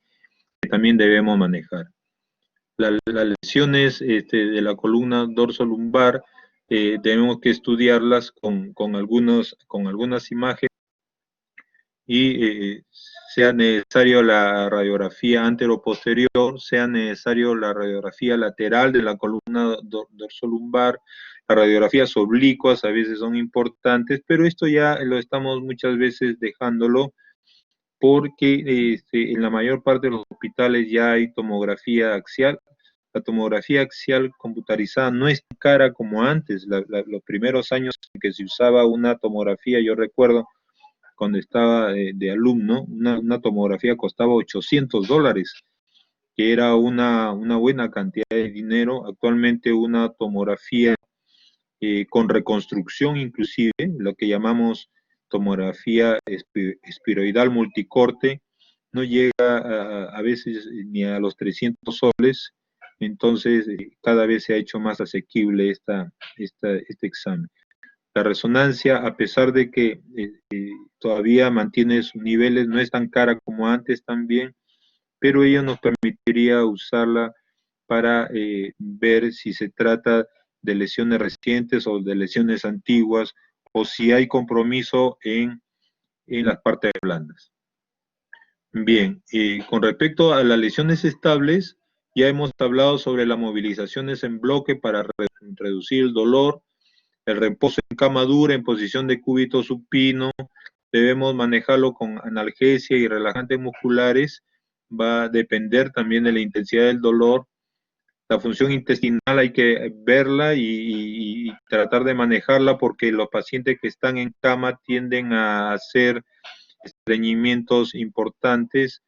también debemos manejar. Las lesiones de la columna dorsolumbar tenemos que estudiarlas con algunas imágenes y sea necesario la radiografía anteroposterior, sea necesario la radiografía lateral de la columna dorsolumbar, las radiografías oblicuas a veces son importantes, pero esto ya lo estamos muchas veces dejándolo porque en la mayor parte de los hospitales ya hay tomografía axial. La tomografía axial computarizada no es tan cara como antes. Los primeros años en que se usaba una tomografía, yo recuerdo cuando estaba de alumno, una tomografía costaba $800, que era una buena cantidad de dinero. Actualmente una tomografía con reconstrucción inclusive, lo que llamamos tomografía espiroidal multicorte, no llega a veces ni a los 300 soles, entonces cada vez se ha hecho más asequible este examen. La resonancia, a pesar de que todavía mantiene sus niveles, no es tan cara como antes también, pero ello nos permitiría usarla para ver si se trata de lesiones recientes o de lesiones antiguas, o si hay compromiso en las partes blandas. Bien, con respecto a las lesiones estables, ya hemos hablado sobre las movilizaciones en bloque para reducir el dolor, el reposo en cama dura en posición de cúbito supino, debemos manejarlo con analgesia y relajantes musculares. Va a depender también de la intensidad del dolor. La función intestinal hay que verla y tratar de manejarla, porque los pacientes que están en cama tienden a hacer estreñimientos importantes,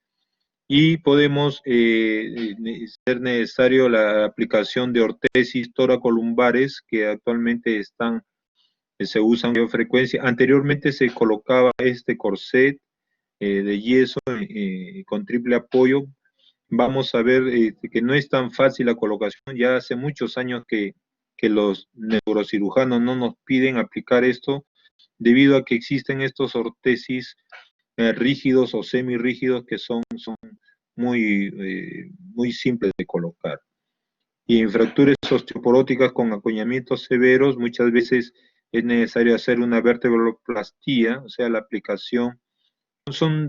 y podemos ser necesario la aplicación de ortesis toracolumbares, que actualmente se usan con frecuencia. Anteriormente se colocaba este corset de yeso con triple apoyo. Vamos a ver que no es tan fácil la colocación. Ya hace muchos años que los neurocirujanos no nos piden aplicar esto, debido a que existen estos ortesis rígidos o semirrígidos que son muy simples de colocar. Y en fracturas osteoporóticas con acuñamientos severos, muchas veces es necesario hacer una vertebroplastía, o sea, la aplicación. Son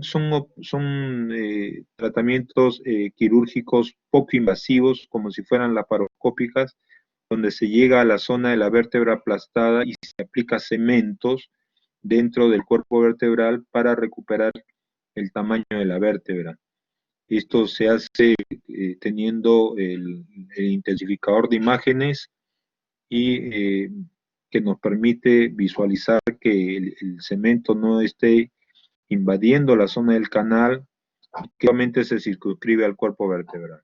tratamientos quirúrgicos poco invasivos, como si fueran laparoscópicas, donde se llega a la zona de la vértebra aplastada y se aplica cementos dentro del cuerpo vertebral para recuperar el tamaño de la vértebra. Esto se hace teniendo el intensificador de imágenes y que nos permite visualizar que el cemento no esté invadiendo la zona del canal, que realmente se circunscribe al cuerpo vertebral.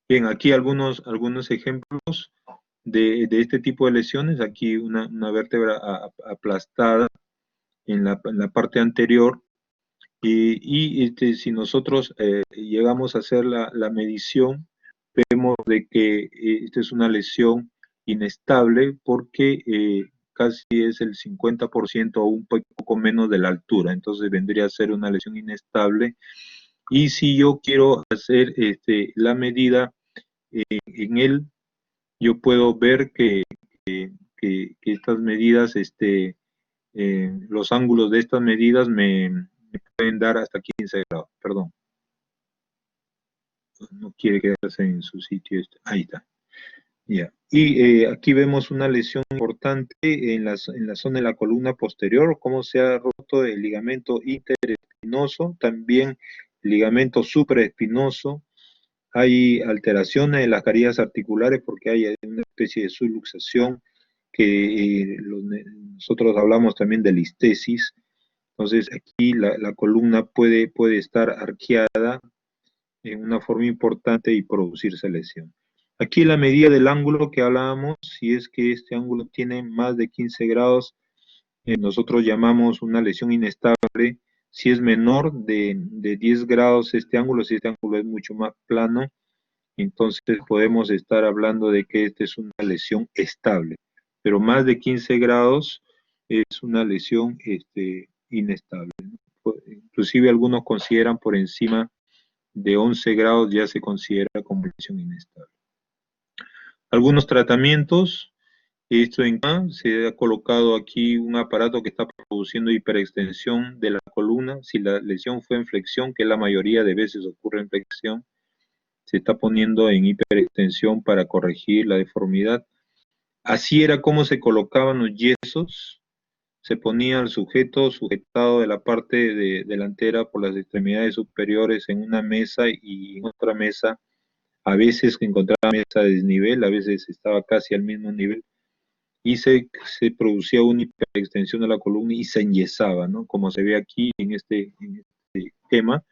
Bien, aquí algunos ejemplos de este tipo de lesiones. Aquí una vértebra aplastada en la parte anterior, y si nosotros llegamos a hacer la medición, vemos de que esta es una lesión inestable, porque casi es el 50% o un poco menos de la altura. Entonces vendría a ser una lesión inestable. Y si yo quiero hacer la medida en él, yo puedo ver que estas medidas, los ángulos de estas medidas me pueden dar hasta 15 grados. Perdón, no quiere quedarse en su sitio. Ahí está. Ya. Y aquí vemos una lesión importante en la zona de la columna posterior, cómo se ha roto el ligamento interespinoso, también el ligamento supraespinoso. Hay alteraciones en las carillas articulares, porque hay una especie de subluxación, que nosotros hablamos también de listesis. Entonces aquí la columna puede estar arqueada en una forma importante y producirse lesión. Aquí la medida del ángulo que hablábamos, si es que este ángulo tiene más de 15 grados, nosotros llamamos una lesión inestable. Si es menor de 10 grados este ángulo, si este ángulo es mucho más plano, entonces podemos estar hablando de que esta es una lesión estable. Pero más de 15 grados es una lesión inestable, ¿no? Inclusive algunos consideran por encima de 11 grados ya se considera como lesión inestable. Algunos tratamientos, se ha colocado aquí un aparato que está produciendo hiperextensión de la columna. Si la lesión fue en flexión, que la mayoría de veces ocurre en flexión, se está poniendo en hiperextensión para corregir la deformidad. Así era como se colocaban los yesos. Se ponía al sujeto sujetado de la parte delantera por las extremidades superiores en una mesa, y en otra mesa, a veces encontraba mesa de desnivel, a veces estaba casi al mismo nivel, y se producía una hiperextensión de la columna y se enyesaba, ¿no? Como se ve aquí en este esquema.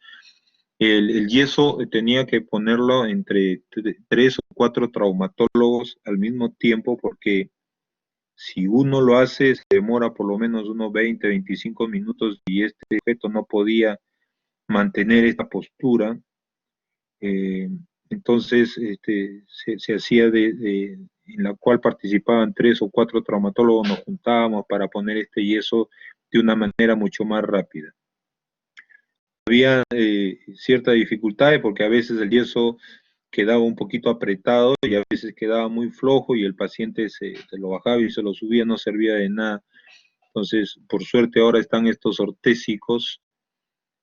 El yeso tenía que ponerlo entre 3 o 4 traumatólogos al mismo tiempo, porque si uno lo hace, se demora por lo menos unos 20, 25 minutos, y este sujeto no podía mantener esta postura. Entonces, se hacía en la cual participaban 3 o 4 traumatólogos, nos juntábamos para poner este yeso de una manera mucho más rápida. Había ciertas dificultades, porque a veces el yeso quedaba un poquito apretado y a veces quedaba muy flojo, y el paciente se lo bajaba y se lo subía, no servía de nada. Entonces, por suerte ahora están estos ortésicos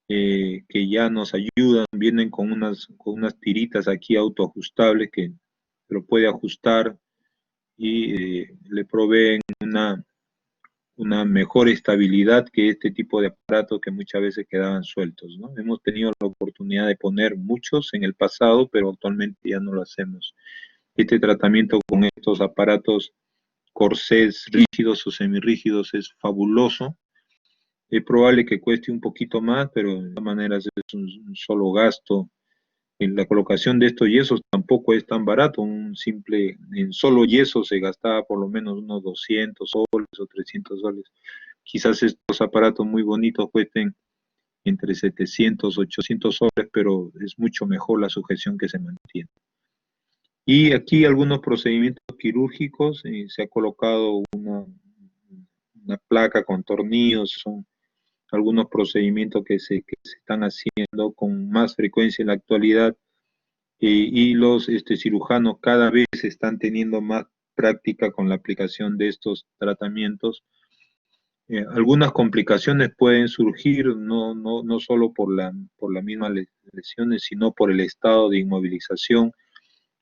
que ya nos ayudan, vienen con unas tiritas aquí autoajustables, que lo puede ajustar, y le proveen una mejor estabilidad que este tipo de aparatos que muchas veces quedaban sueltos, ¿no? Hemos tenido la oportunidad de poner muchos en el pasado, pero actualmente ya no lo hacemos. Este tratamiento con estos aparatos corsés rígidos o semirrígidos es fabuloso. Es probable que cueste un poquito más, pero de todas maneras es un solo gasto. En la colocación de estos yesos tampoco es tan barato. Un simple, en solo yeso se gastaba por lo menos unos 200 soles o 300 soles. Quizás estos aparatos muy bonitos cuesten entre 700, 800 soles, pero es mucho mejor la sujeción que se mantiene. Y aquí algunos procedimientos quirúrgicos, se ha colocado una placa con tornillos, son algunos procedimientos que se están haciendo con más frecuencia en la actualidad, y los cirujanos cada vez están teniendo más práctica con la aplicación de estos tratamientos. Algunas complicaciones pueden surgir no solo por la misma lesiones, sino por el estado de inmovilización,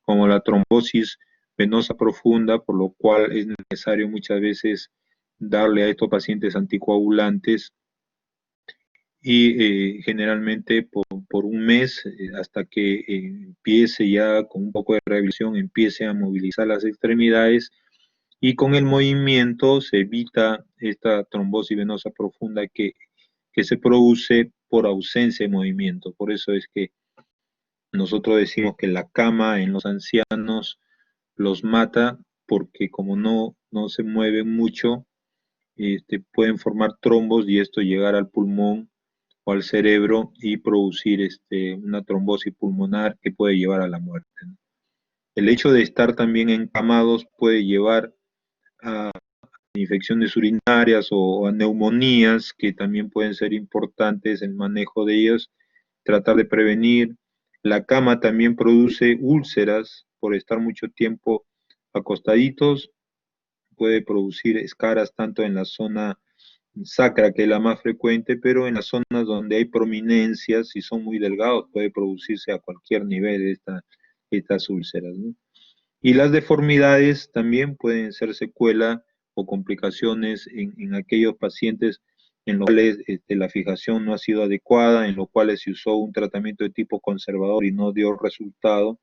como la trombosis venosa profunda, por lo cual es necesario muchas veces darle a estos pacientes anticoagulantes y generalmente por un mes, hasta que empiece ya con un poco de rehabilitación, empiece a movilizar las extremidades, y con el movimiento se evita esta trombosis venosa profunda que se produce por ausencia de movimiento. Por eso es que nosotros decimos que la cama en los ancianos los mata, porque como no se mueven mucho, pueden formar trombos y esto llegar al pulmón o al cerebro y producir una trombosis pulmonar que puede llevar a la muerte, ¿no? El hecho de estar también encamados puede llevar a infecciones urinarias o a neumonías, que también pueden ser importantes el manejo de ellas, tratar de prevenir. La cama también produce úlceras por estar mucho tiempo acostaditos, puede producir escaras tanto en la zona sacra, que es la más frecuente, pero en las zonas donde hay prominencias, si son muy delgados, puede producirse a cualquier nivel estas úlceras, ¿no? Y las deformidades también pueden ser secuela o complicaciones en aquellos pacientes en los cuales la fijación no ha sido adecuada, en los cuales se usó un tratamiento de tipo conservador y no dio resultado,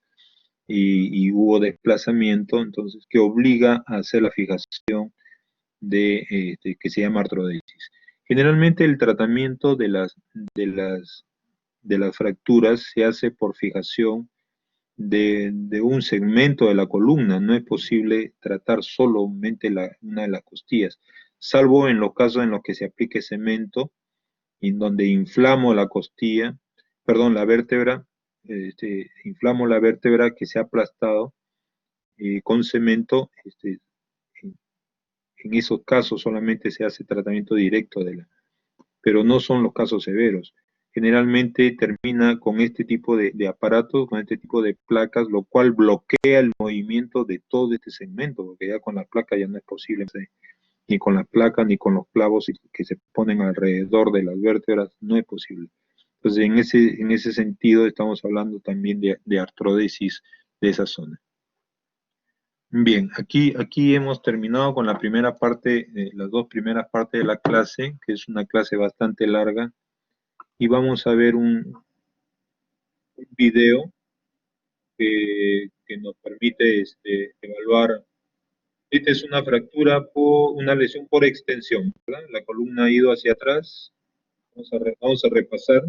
y hubo desplazamiento, entonces que obliga a hacer la fijación que se llama artrodesis. Generalmente el tratamiento de las fracturas se hace por fijación de un segmento de la columna. No es posible tratar solamente una de las costillas, salvo en los casos en los que se aplique cemento, en donde inflamo la costilla, perdón, la vértebra, inflamo la vértebra que se ha aplastado con cemento. En esos casos solamente se hace tratamiento directo pero no son los casos severos. Generalmente termina con este tipo de aparatos, con este tipo de placas, lo cual bloquea el movimiento de todo este segmento, porque ya con la placa ya no es posible, ni con las placas ni con los clavos que se ponen alrededor de las vértebras, no es posible. Entonces, en ese sentido, estamos hablando también de artrodesis de esa zona. Bien, aquí hemos terminado con la primera parte, las dos primeras partes de la clase, que es una clase bastante larga, y vamos a ver un video que nos permite evaluar. Esta es una fractura por una lesión por extensión, ¿verdad? La columna ha ido hacia atrás. Vamos a repasar.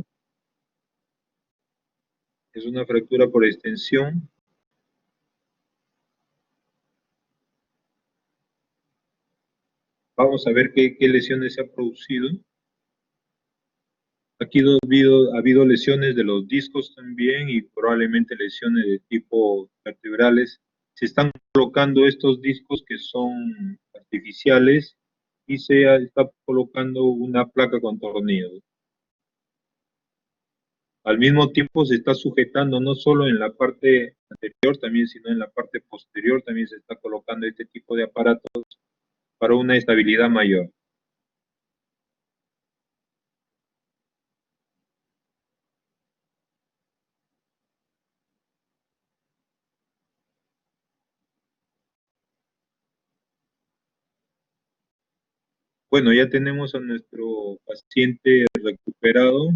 Es una fractura por extensión. Vamos a ver qué lesiones se han producido. Aquí ha habido lesiones de los discos también, y probablemente lesiones de tipo vertebrales. Se están colocando estos discos que son artificiales, y está colocando una placa con tornillos. Al mismo tiempo se está sujetando no solo en la parte anterior también, sino en la parte posterior también se está colocando este tipo de aparatos para una estabilidad mayor. Bueno, ya tenemos a nuestro paciente recuperado.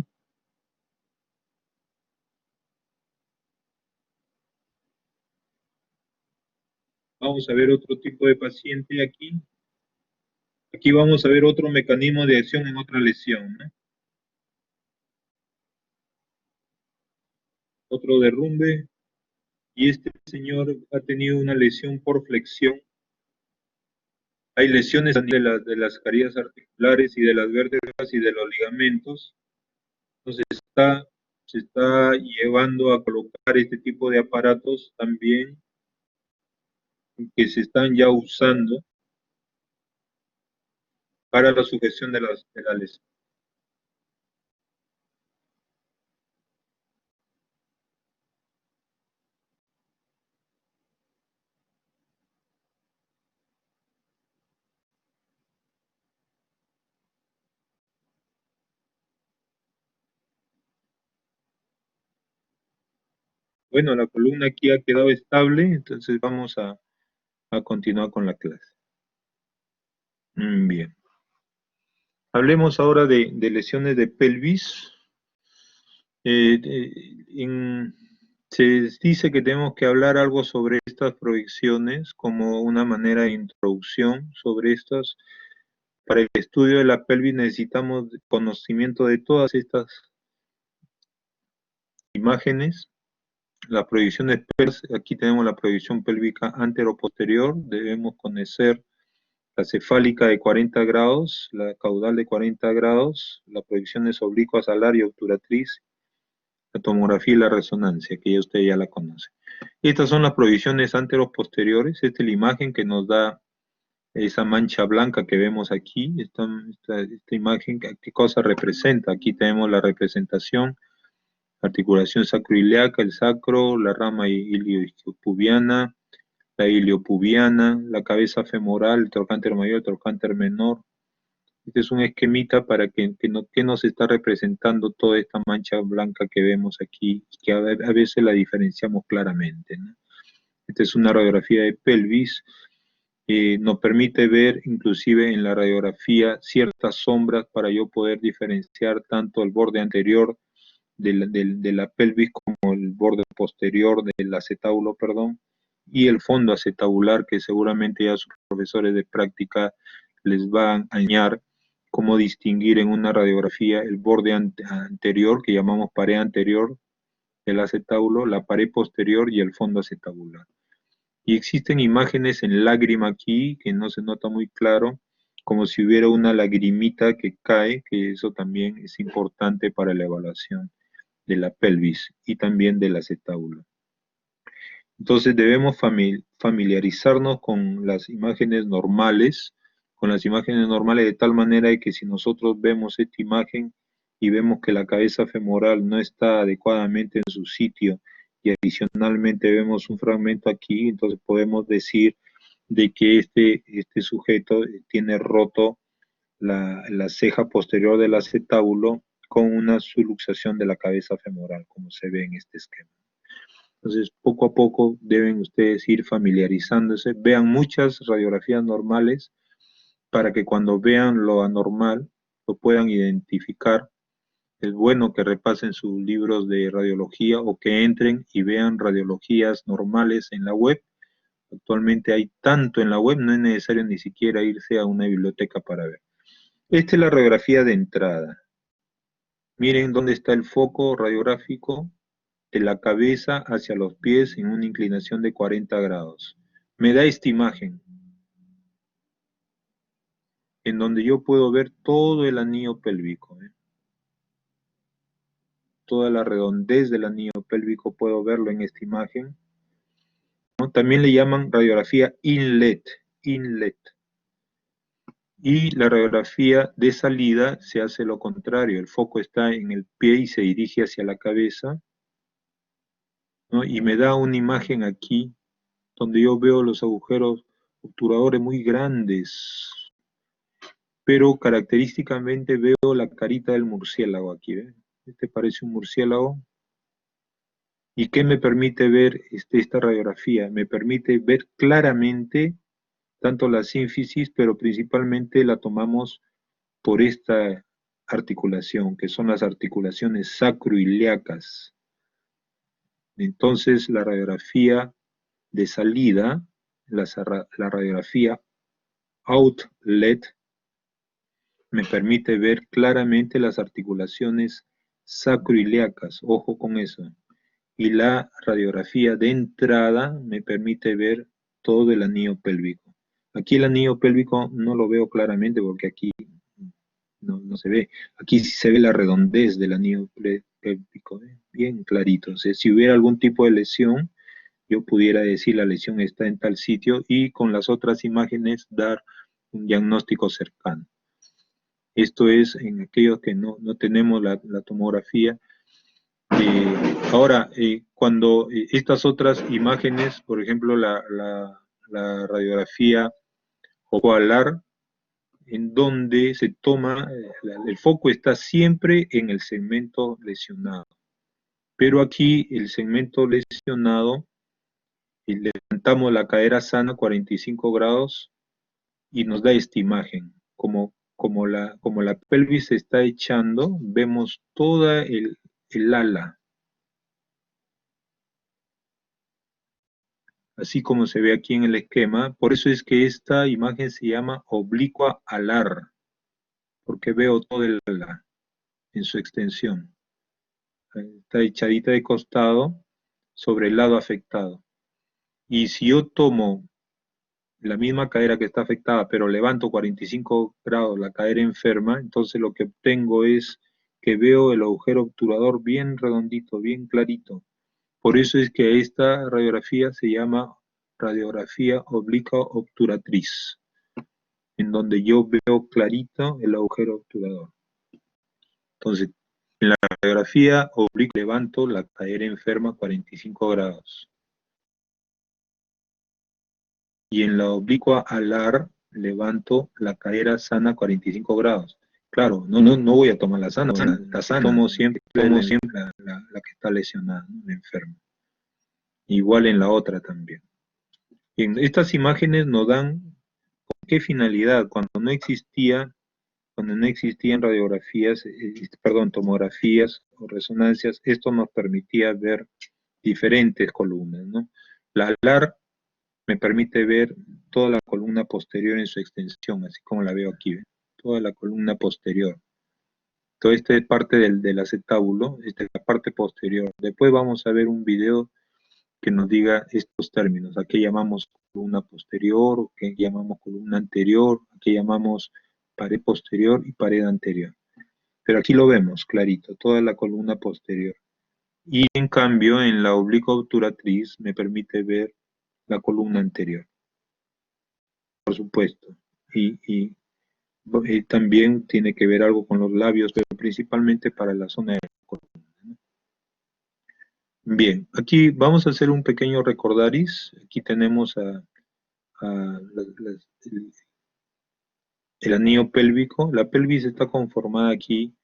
Vamos a ver otro tipo de paciente aquí. Aquí vamos a ver otro mecanismo de acción en otra lesión, ¿no? Otro derrumbe. Y este señor ha tenido una lesión por flexión. Hay lesiones a nivel de las carillas articulares y de las vértebras y de los ligamentos. Entonces se está llevando a colocar este tipo de aparatos también que se están ya usando para la sujeción de la lesión. Bueno, la columna aquí ha quedado estable, entonces vamos a continuar con la clase. Bien. Hablemos ahora de lesiones de pelvis. Eh, eh, en- Se dice que tenemos que hablar algo sobre estas proyecciones como una manera de introducción sobre estas. Para el estudio de la pelvis necesitamos conocimiento de todas estas imágenes. La proyección de pelvis, aquí tenemos la proyección pélvica antero-posterior, debemos conocer la cefálica de 40 grados, la caudal de 40 grados, las proyecciones oblicuas alar y obturatriz, la tomografía y la resonancia, que ya usted ya la conoce. Estas son las proyecciones anteroposteriores. Esta es la imagen que nos da esa mancha blanca que vemos aquí. Esta imagen, ¿qué cosa representa? Aquí tenemos la representación, articulación sacroiliaca, el sacro, la rama iliopubiana, la iliopubiana, la cabeza femoral, el trocánter mayor, el trocánter menor. Este es un esquemita para que nos está representando toda esta mancha blanca que vemos aquí, que a veces la diferenciamos claramente, ¿no? Esta es una radiografía de pelvis, nos permite ver inclusive en la radiografía ciertas sombras para yo poder diferenciar tanto el borde anterior de la pelvis como el borde posterior del acetábulo, perdón, y el fondo acetabular, que seguramente ya sus profesores de práctica les van a enseñar cómo distinguir en una radiografía el borde anterior, que llamamos pared anterior del acetábulo, la pared posterior y el fondo acetabular. Y existen imágenes en lágrima aquí que no se nota muy claro, como si hubiera una lagrimita que cae, que eso también es importante para la evaluación de la pelvis y también del acetábulo. Entonces debemos familiarizarnos con las imágenes normales de tal manera de que si nosotros vemos esta imagen y vemos que la cabeza femoral no está adecuadamente en su sitio y adicionalmente vemos un fragmento aquí, entonces podemos decir de que este sujeto tiene roto la ceja posterior del acetábulo con una subluxación de la cabeza femoral, como se ve en este esquema. Entonces, poco a poco deben ustedes ir familiarizándose, vean muchas radiografías normales para que cuando vean lo anormal lo puedan identificar. Es bueno que repasen sus libros de radiología o que entren y vean radiologías normales en la web. Actualmente hay tanto en la web, no es necesario ni siquiera irse a una biblioteca para ver. Esta es la radiografía de entrada. Miren dónde está el foco radiográfico de la cabeza hacia los pies en una inclinación de 40 grados. Me da esta imagen, en donde yo puedo ver todo el anillo pélvico, ¿eh? Toda la redondez del anillo pélvico puedo verlo en esta imagen, ¿no? También le llaman radiografía inlet. Y la radiografía de salida se hace lo contrario, el foco está en el pie y se dirige hacia la cabeza, ¿no? Y me da una imagen aquí donde yo veo los agujeros obturadores muy grandes, pero característicamente veo la carita del murciélago aquí, ¿ven? Este parece un murciélago. ¿Y qué me permite ver esta radiografía? Me permite ver claramente tanto la sínfisis, pero principalmente la tomamos por esta articulación, que son las articulaciones sacroiliacas. Entonces, la radiografía de salida, la radiografía outlet, me permite ver claramente las articulaciones sacroiliacas, ojo con eso. Y la radiografía de entrada me permite ver todo el anillo pélvico. Aquí el anillo pélvico no lo veo claramente porque aquí no se ve. Aquí sí se ve la redondez del anillo pélvico, bien clarito. O sea, si hubiera algún tipo de lesión, yo pudiera decir la lesión está en tal sitio y con las otras imágenes dar un diagnóstico cercano. Esto es en aquellos que no tenemos la tomografía. Ahora, cuando estas otras imágenes, por ejemplo, la radiografía ocular, en donde se toma, el foco está siempre en el segmento lesionado. Pero aquí el segmento lesionado, y levantamos la cadera sana 45 grados y nos da esta imagen. Como la pelvis se está echando, vemos toda el ala, así como se ve aquí en el esquema. Por eso es que esta imagen se llama oblicua alar, porque veo todo el ala en su extensión. Está echadita de costado sobre el lado afectado. Y si yo tomo la misma cadera que está afectada, pero levanto 45 grados la cadera enferma, entonces lo que obtengo es que veo el agujero obturador bien redondito, bien clarito. Por eso es que esta radiografía se llama radiografía oblicua obturatriz, en donde yo veo clarito el agujero obturador. Entonces, en la radiografía oblicua levanto la cadera enferma 45 grados. Y en la oblicua alar levanto la cadera sana 45 grados. Claro, no voy a tomar la sana, tomo siempre la que está lesionada, ¿no? La enferma. Igual en la otra también. Bien, estas imágenes nos dan con qué finalidad, cuando no existían radiografías, tomografías o resonancias, esto nos permitía ver diferentes columnas, ¿no? La alar me permite ver toda la columna posterior en su extensión, así como la veo aquí, ¿ve? Toda la columna posterior. Toda esta es parte del acetábulo, esta es la parte posterior. Después vamos a ver un video que nos diga estos términos, a qué llamamos columna posterior, o qué llamamos columna anterior, a qué llamamos pared posterior y pared anterior. Pero aquí lo vemos clarito, toda la columna posterior. Y en cambio, en la oblicua obturatriz me permite ver la columna anterior, por supuesto. Y también tiene que ver algo con los labios, pero principalmente para la zona de la columna, ¿no? Bien, aquí vamos a hacer un pequeño recordaris. Aquí tenemos el anillo pélvico. La pelvis está conformada aquí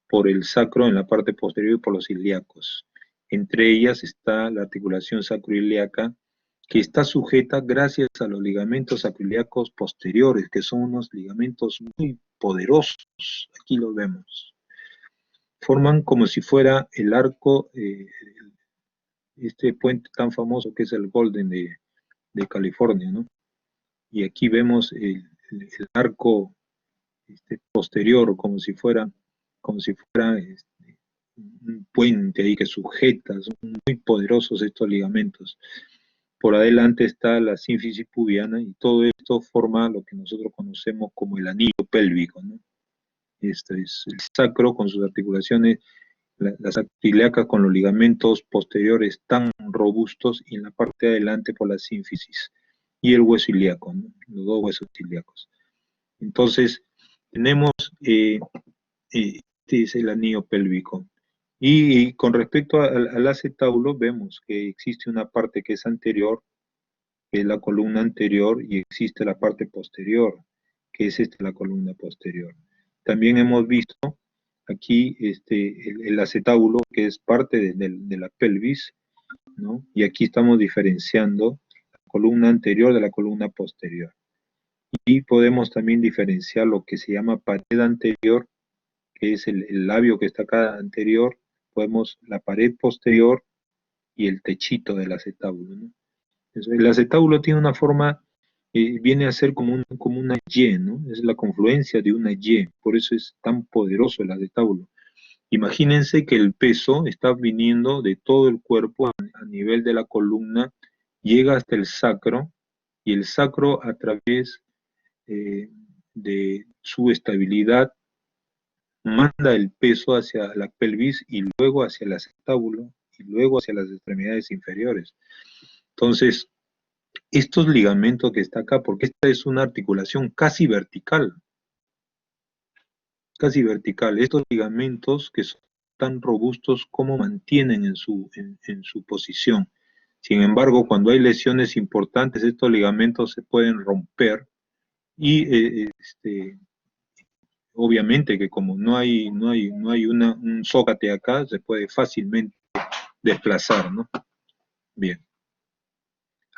por el sacro en la parte posterior y por los ilíacos. Entre ellas está la articulación sacroiliaca, que está sujeta gracias a los ligamentos sacroiliacos posteriores, que son unos ligamentos muy poderosos. Aquí los vemos. Forman como si fuera el arco, este puente tan famoso que es el Golden de California, ¿no? Y aquí vemos el arco posterior, como si fuera un puente ahí que sujeta, son muy poderosos estos ligamentos. Por adelante está la sínfisis pubiana y todo esto forma lo que nosotros conocemos como el anillo pélvico, ¿no? Este es el sacro con sus articulaciones, las ilíacas con los ligamentos posteriores tan robustos y en la parte de adelante por la sínfisis y el hueso ilíaco, ¿no? Los dos huesos ilíacos. Entonces, tenemos, este es el anillo pélvico. Y con respecto al acetábulo, vemos que existe una parte que es anterior, que es la columna anterior, y existe la parte posterior, que es la columna posterior. También hemos visto aquí el acetábulo, que es parte de la pelvis, ¿no? Y aquí estamos diferenciando la columna anterior de la columna posterior. Y podemos también diferenciar lo que se llama pared anterior, que es el labio que está acá anterior, podemos la pared posterior y el techito del acetábulo, ¿no? El acetábulo tiene una forma, viene a ser como una Y, ¿no? Es la confluencia de una Y, por eso es tan poderoso el acetábulo. Imagínense que el peso está viniendo de todo el cuerpo a nivel de la columna, llega hasta el sacro, y el sacro a través eh, de su estabilidad manda el peso hacia la pelvis y luego hacia el acetábulo y luego hacia las extremidades inferiores. Entonces, estos ligamentos que está acá, porque esta es una articulación casi vertical, estos ligamentos que son tan robustos como mantienen en su posición. Sin embargo, cuando hay lesiones importantes, estos ligamentos se pueden romper y obviamente que como no hay un zócate acá, se puede fácilmente desplazar, ¿no? Bien.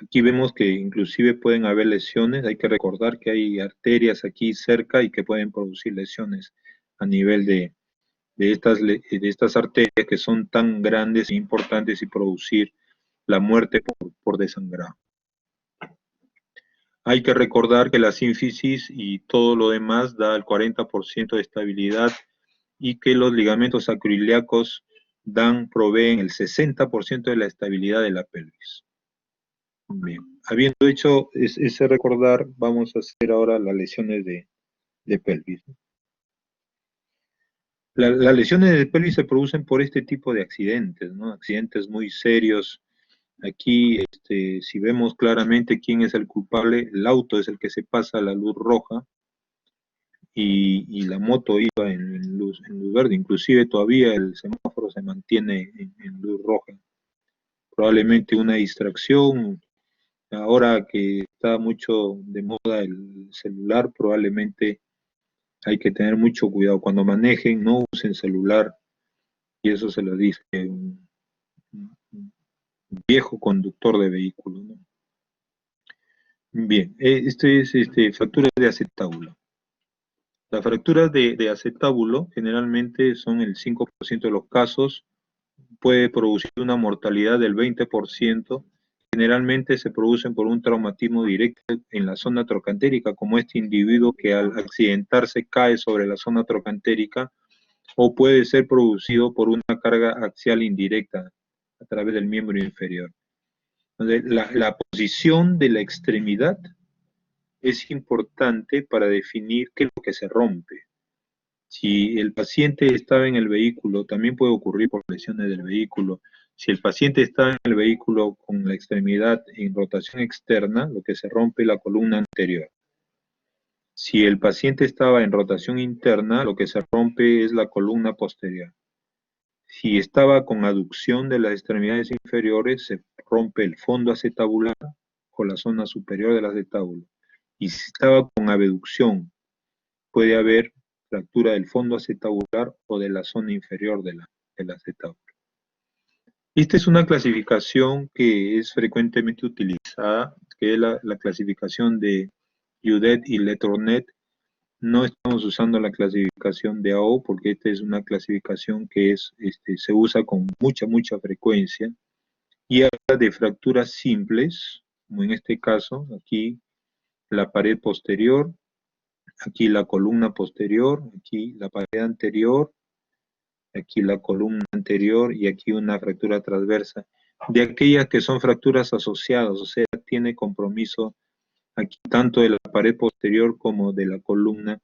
Aquí vemos que inclusive pueden haber lesiones, hay que recordar que hay arterias aquí cerca y que pueden producir lesiones a nivel de estas arterias que son tan grandes e importantes y producir la muerte por desangrado. Hay que recordar que la sínfisis y todo lo demás da el 40% de estabilidad y que los ligamentos sacroiliacos proveen el 60% de la estabilidad de la pelvis. Bien, habiendo hecho ese recordar, vamos a hacer ahora las lesiones de pelvis. Las lesiones de pelvis se producen por este tipo de accidentes, ¿no? Accidentes muy serios. Aquí, si vemos claramente quién es el culpable, el auto es el que se pasa a la luz roja y la moto iba en luz verde. Inclusive todavía el semáforo se mantiene en luz roja. Probablemente una distracción. Ahora que está mucho de moda el celular, probablemente hay que tener mucho cuidado. Cuando manejen, no usen celular, y eso se lo dice un viejo conductor de vehículo, ¿no? Bien, este es fracturas de acetábulo. Las fracturas de acetábulo generalmente son el 5% de los casos, puede producir una mortalidad del 20%. Generalmente se producen por un traumatismo directo en la zona trocantérica, como este individuo que al accidentarse cae sobre la zona trocantérica, o puede ser producido por una carga axial indirecta a través del miembro inferior. Entonces, la posición de la extremidad es importante para definir qué es lo que se rompe. Si el paciente estaba en el vehículo, también puede ocurrir por lesiones del vehículo. Si el paciente está en el vehículo con la extremidad en rotación externa, lo que se rompe es la columna anterior. Si el paciente estaba en rotación interna, lo que se rompe es la columna posterior. Si estaba con aducción de las extremidades inferiores, se rompe el fondo acetabular o la zona superior del acetábulo. Y si estaba con abducción, puede haber fractura del fondo acetabular o de la zona inferior del acetábulo. Esta es una clasificación que es frecuentemente utilizada, que es la clasificación de Udet y Letourneau. No estamos usando la clasificación de AO porque esta es una clasificación que se usa con mucha frecuencia y habla de fracturas simples, como en este caso, aquí la pared posterior, aquí la columna posterior, aquí la pared anterior, aquí la columna anterior y aquí una fractura transversa. De aquellas que son fracturas asociadas, o sea, tiene compromiso aquí tanto de la pared posterior como de la columna,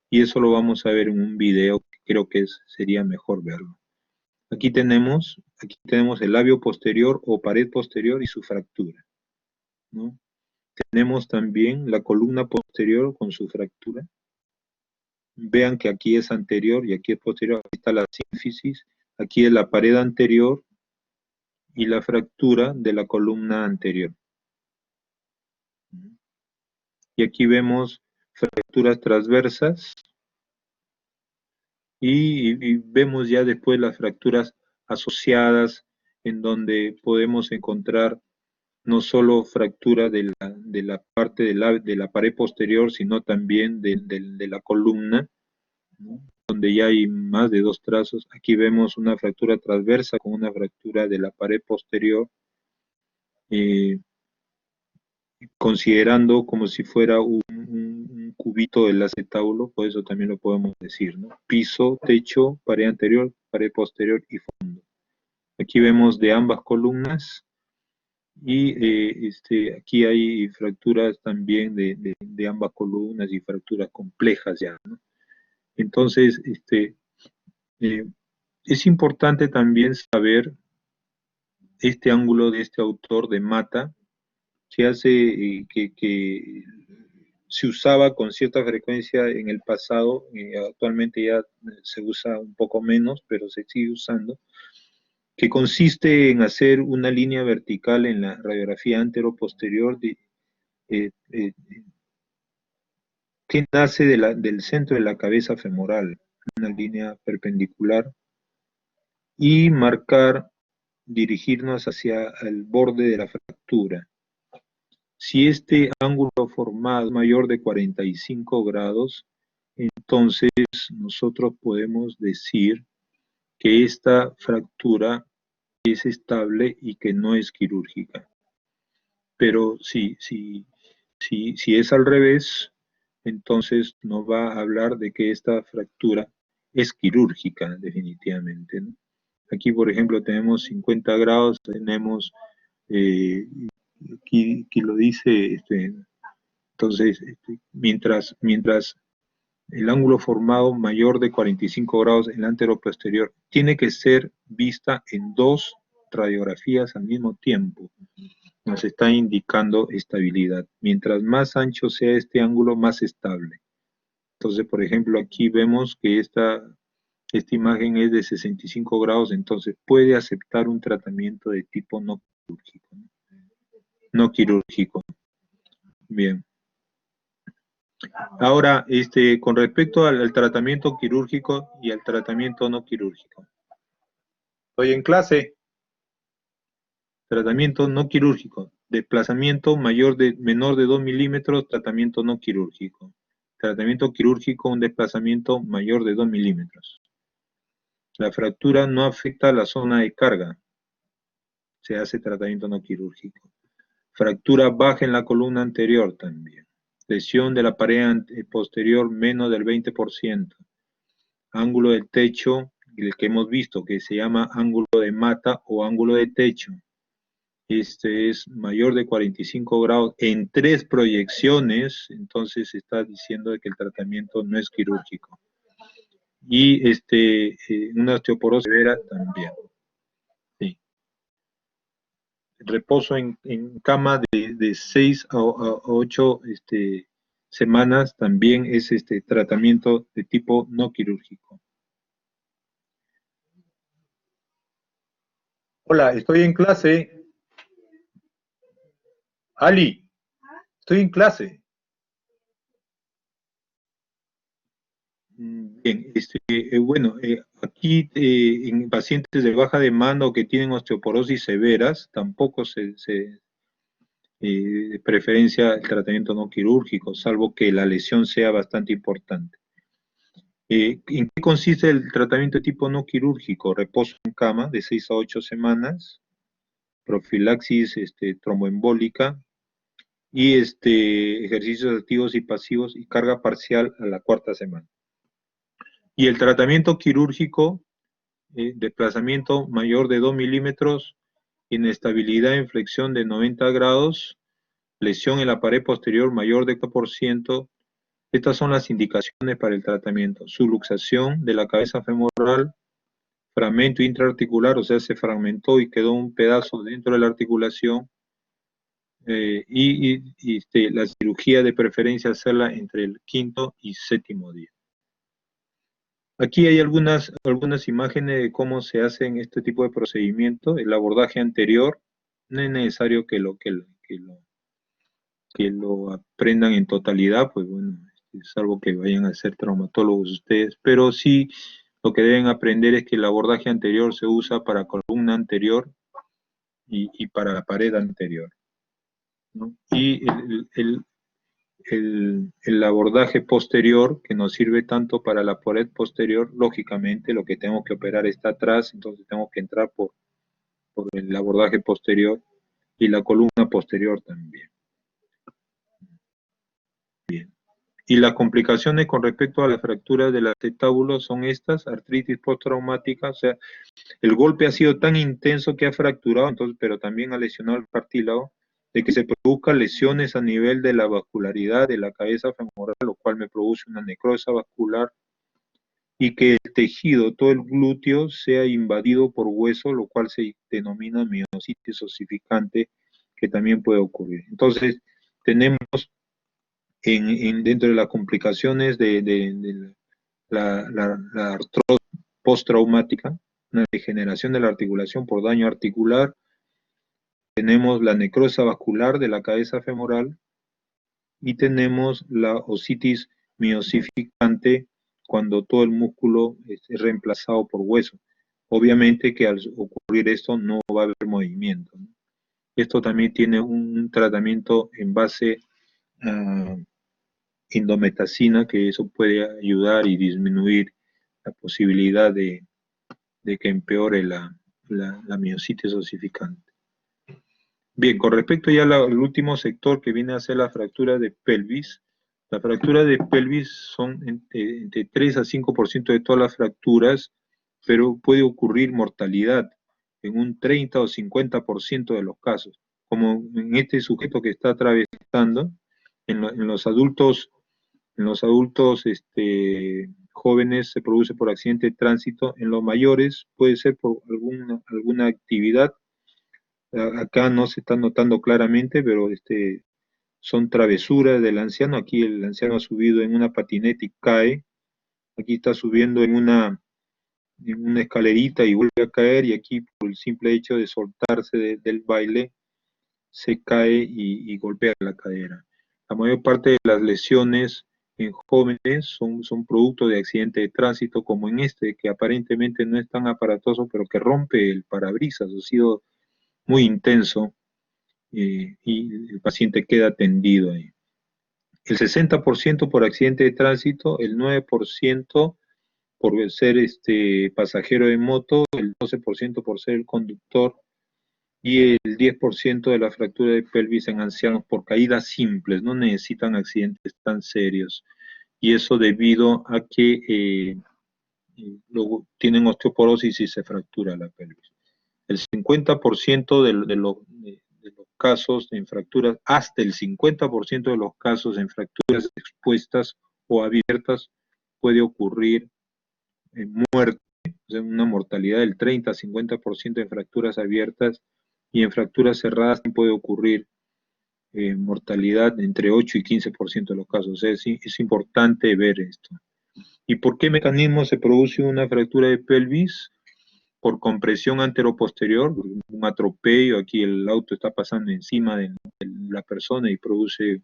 y eso lo vamos a ver en un video que creo que sería mejor verlo. Aquí tenemos el labio posterior o pared posterior y su fractura, ¿no? Tenemos también la columna posterior con su fractura. Vean que aquí es anterior y aquí es posterior. Aquí está la sínfisis, aquí es la pared anterior y la fractura de la columna anterior. Y aquí vemos fracturas transversas y vemos ya después las fracturas asociadas en donde podemos encontrar no solo fractura de la parte de la pared posterior, sino también de la columna, ¿no? Donde ya hay más de 2 trazos. Aquí vemos una fractura transversa con una fractura de la pared posterior, eh, considerando como si fuera un cubito del acetábulo, por eso también lo podemos decir, ¿no? Piso, techo, pared anterior, pared posterior y fondo. Aquí vemos de ambas columnas y aquí hay fracturas también de ambas columnas y fracturas complejas ya, ¿no? Entonces, eh, es importante también saber este ángulo de este autor de Mata, se hace que se usaba con cierta frecuencia en el pasado, actualmente ya se usa un poco menos, pero se sigue usando, que consiste en hacer una línea vertical en la radiografía antero-posterior eh, eh, que nace del centro de la cabeza femoral, una línea perpendicular, y marcar, dirigirnos hacia el borde de la fractura. Si este ángulo formado es mayor de 45 grados, entonces nosotros podemos decir que esta fractura es estable y que no es quirúrgica. Pero si es al revés, entonces nos va a hablar de que esta fractura es quirúrgica, definitivamente, ¿no? Aquí, por ejemplo, tenemos 50 grados, tenemos, eh, aquí lo dice, entonces, mientras el ángulo formado mayor de 45 grados en la anteroposterior tiene que ser vista en 2 radiografías al mismo tiempo, nos está indicando estabilidad. Mientras más ancho sea este ángulo, más estable. Entonces, por ejemplo, aquí vemos que esta imagen es de 65 grados, entonces puede aceptar un tratamiento de tipo no quirúrgico, ¿no? No quirúrgico. Bien. Ahora, con respecto al tratamiento quirúrgico y al tratamiento no quirúrgico. Estoy en clase. Tratamiento no quirúrgico. Desplazamiento menor de 2 milímetros, tratamiento no quirúrgico. Tratamiento quirúrgico, un desplazamiento mayor de 2 milímetros. La fractura no afecta a la zona de carga. Se hace tratamiento no quirúrgico. Fractura baja en la columna anterior también. Lesión de la pared posterior menos del 20%. Ángulo del techo, el que hemos visto, que se llama ángulo de Mata o ángulo de techo. Este es mayor de 45 grados en 3 proyecciones, entonces se está diciendo que el tratamiento no es quirúrgico. Y una osteoporosis severa también. Sí. Reposo en cama de 6 a 8 semanas también es tratamiento de tipo no quirúrgico. Hola, estoy en clase. Ali, estoy en clase. Bien, bueno, aquí en pacientes de baja demanda o que tienen osteoporosis severas, tampoco de preferencia el tratamiento no quirúrgico, salvo que la lesión sea bastante importante. ¿En qué consiste el tratamiento de tipo no quirúrgico? Reposo en cama de 6 a 8 semanas, profilaxis tromboembólica y ejercicios activos y pasivos y carga parcial a la 4ª semana. Y el tratamiento quirúrgico, desplazamiento mayor de 2 milímetros, inestabilidad en flexión de 90 grados, lesión en la pared posterior mayor de 4%. Estas son las indicaciones para el tratamiento. Subluxación de la cabeza femoral, fragmento intraarticular, o sea, se fragmentó y quedó un pedazo dentro de la articulación, la cirugía de preferencia hacerla entre el 5º y 7º día. Aquí hay algunas imágenes de cómo se hacen este tipo de procedimiento. El abordaje anterior, no es necesario que lo aprendan en totalidad, pues bueno, salvo que vayan a ser traumatólogos ustedes, pero sí lo que deben aprender es que el abordaje anterior se usa para columna anterior y para la pared anterior. ¿no? Y el abordaje posterior, que nos sirve tanto para la pared posterior, lógicamente lo que tengo que operar está atrás, entonces tengo que entrar por el abordaje posterior y la columna posterior también. Bien. Y las complicaciones con respecto a la fractura del acetábulo son estas: artritis postraumática, o sea, el golpe ha sido tan intenso que ha fracturado, entonces, pero también ha lesionado el cartílago, de que se produzcan lesiones a nivel de la vascularidad de la cabeza femoral, lo cual me produce una necrosis vascular, y que el tejido, todo el glúteo, sea invadido por hueso, lo cual se denomina miositis osificante, que también puede ocurrir. Entonces, tenemos dentro de las complicaciones de la artrosis postraumática, una degeneración de la articulación por daño articular, tenemos la necrosis vascular de la cabeza femoral y tenemos la ositis miosificante cuando todo el músculo es reemplazado por hueso. Obviamente que al ocurrir esto no va a haber movimiento, ¿no? Esto también tiene un tratamiento en base a indometacina, que eso puede ayudar y disminuir la posibilidad de que empeore la miositis osificante. Bien, con respecto ya al último sector, que viene a ser la fractura de pelvis, la fractura de pelvis son entre 3 a 5% de todas las fracturas, pero puede ocurrir mortalidad en un 30 o 50% de los casos, como en este sujeto que está atravesando. En los adultos jóvenes se produce por accidente de tránsito; en los mayores puede ser por alguna actividad. Acá no se está notando claramente, pero son travesuras del anciano. Aquí el anciano ha subido en una patineta y cae. Aquí está subiendo en una escalerita y vuelve a caer, y aquí por el simple hecho de soltarse del baile se cae y golpea la cadera. La mayor parte de las lesiones en jóvenes son producto de accidente de tránsito, como en que aparentemente no es tan aparatoso, pero que rompe el parabrisas. Ha sido muy intenso, y el paciente queda tendido ahí. El 60% por accidente de tránsito, el 9% por ser pasajero de moto, el 12% por ser el conductor, y el 10% de la fractura de pelvis en ancianos por caídas simples. No necesitan accidentes tan serios, y eso debido a que luego tienen osteoporosis y se fractura la pelvis. El 50% de los casos en fracturas, hasta el 50% de los casos en fracturas expuestas o abiertas, puede ocurrir muerte, o sea, una mortalidad del 30 a 50% en fracturas abiertas, y en fracturas cerradas puede ocurrir mortalidad entre 8 y 15% de los casos. O sea, es importante ver esto. ¿Y por qué mecanismo se produce una fractura de pelvis? Por compresión anteroposterior, un atropello. Aquí el auto está pasando encima de la persona y produce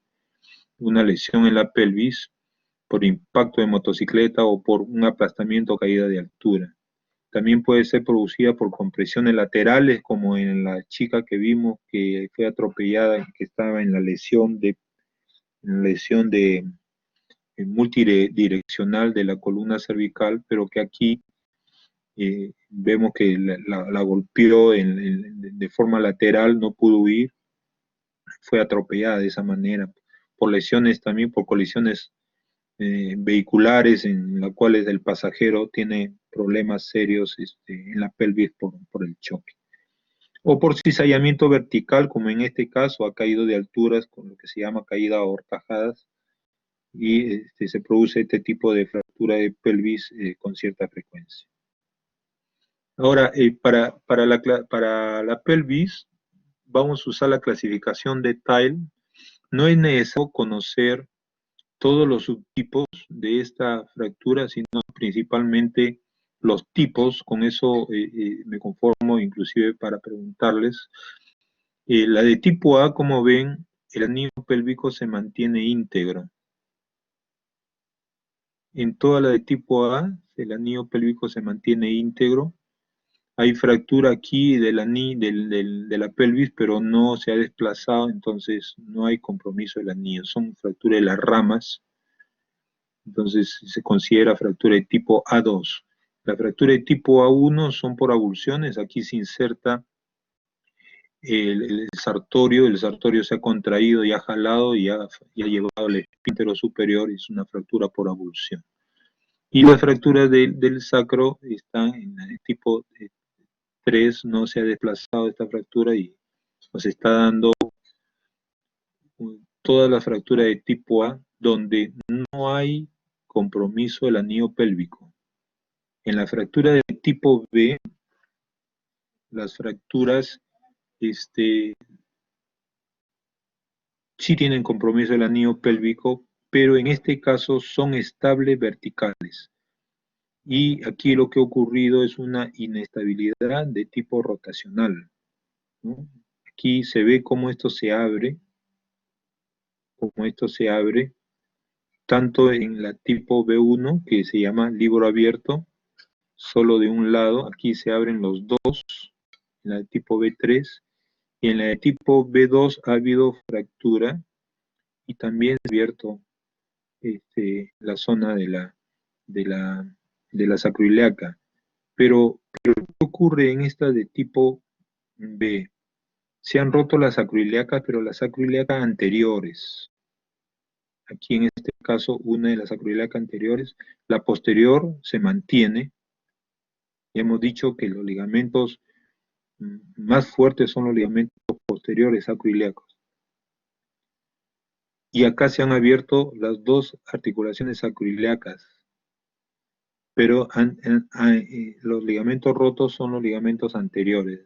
una lesión en la pelvis, por impacto de motocicleta o por un aplastamiento o caída de altura. También puede ser producida por compresiones laterales, como en la chica que vimos que fue atropellada y que estaba en la lesión multidireccional de la columna cervical, pero que aquí vemos que la golpeó de forma lateral, no pudo huir, fue atropellada de esa manera, por lesiones también, por colisiones vehiculares, en las cuales el pasajero tiene problemas serios en la pelvis por el choque. O por cizallamiento vertical, como en este caso, ha caído de alturas con lo que se llama caída a horcajadas, y se produce este tipo de fractura de pelvis con cierta frecuencia. Ahora, para la pelvis, vamos a usar la clasificación de Tile. No es necesario conocer todos los subtipos de esta fractura, sino principalmente los tipos. Con eso me conformo, inclusive para preguntarles. La de tipo A, como ven, el anillo pélvico se mantiene íntegro. En toda la de tipo A, el anillo pélvico se mantiene íntegro. hay fractura aquí de la pelvis, pero no se ha desplazado, entonces no hay compromiso del anillo. Son fracturas de las ramas, entonces se considera fractura de tipo A2. La fractura de tipo A1 son por avulsiones, aquí se inserta el sartorio se ha contraído y ha jalado y ha llevado al esfínter superior, y es una fractura por avulsión. Y las fracturas del sacro están en el tipo 3, no se ha desplazado esta fractura y nos está dando toda la fractura de tipo A, donde no hay compromiso del anillo pélvico. En la fractura de tipo B, las fracturas sí tienen compromiso del anillo pélvico, pero en este caso son estables verticales. Y aquí lo que ha ocurrido es una inestabilidad de tipo rotacional, ¿no? Aquí se ve cómo esto se abre, tanto en la tipo B1, que se llama libro abierto, solo de un lado, aquí se abren los dos, en la de tipo B3, y en la de tipo B2 ha habido fractura, y también se ha abierto la zona de la, de la sacroiliaca. Pero, ¿qué ocurre en esta de tipo B? Se han roto las sacroiliacas, pero las sacroiliacas anteriores. Aquí en este caso, una de las sacroiliacas anteriores, la posterior se mantiene. Ya hemos dicho que los ligamentos más fuertes son los ligamentos posteriores sacroiliacos. Y acá se han abierto las dos articulaciones sacroiliacas, pero los ligamentos rotos son los ligamentos anteriores.